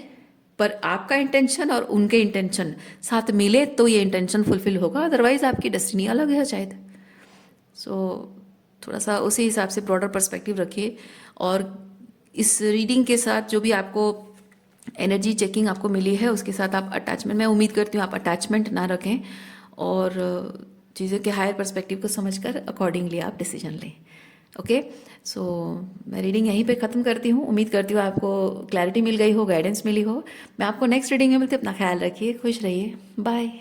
पर आपका इंटेंशन और उनके इंटेंशन साथ मिले तो ये इंटेंशन फुलफिल होगा, अदरवाइज आपकी डेस्टिनी अलग है शायद। सो थोड़ा सा उसी हिसाब से ब्रॉडर पर्सपेक्टिव रखिए। और इस रीडिंग के साथ जो भी आपको एनर्जी चेकिंग आपको मिली है उसके साथ आप अटैचमेंट, मैं उम्मीद करती हूँ आप अटैचमेंट ना रखें और चीज़ों के हायर पर्सपेक्टिव को समझकर अकॉर्डिंगली आप डिसीजन लें। ओके, सो मैं रीडिंग यहीं पे ख़त्म करती हूँ। उम्मीद करती हूँ आपको क्लैरिटी मिल गई हो, गाइडेंस मिली हो। मैं आपको नेक्स्ट रीडिंग में मिलती हूँ। अपना ख्याल रखिए, खुश रहिए, बाय।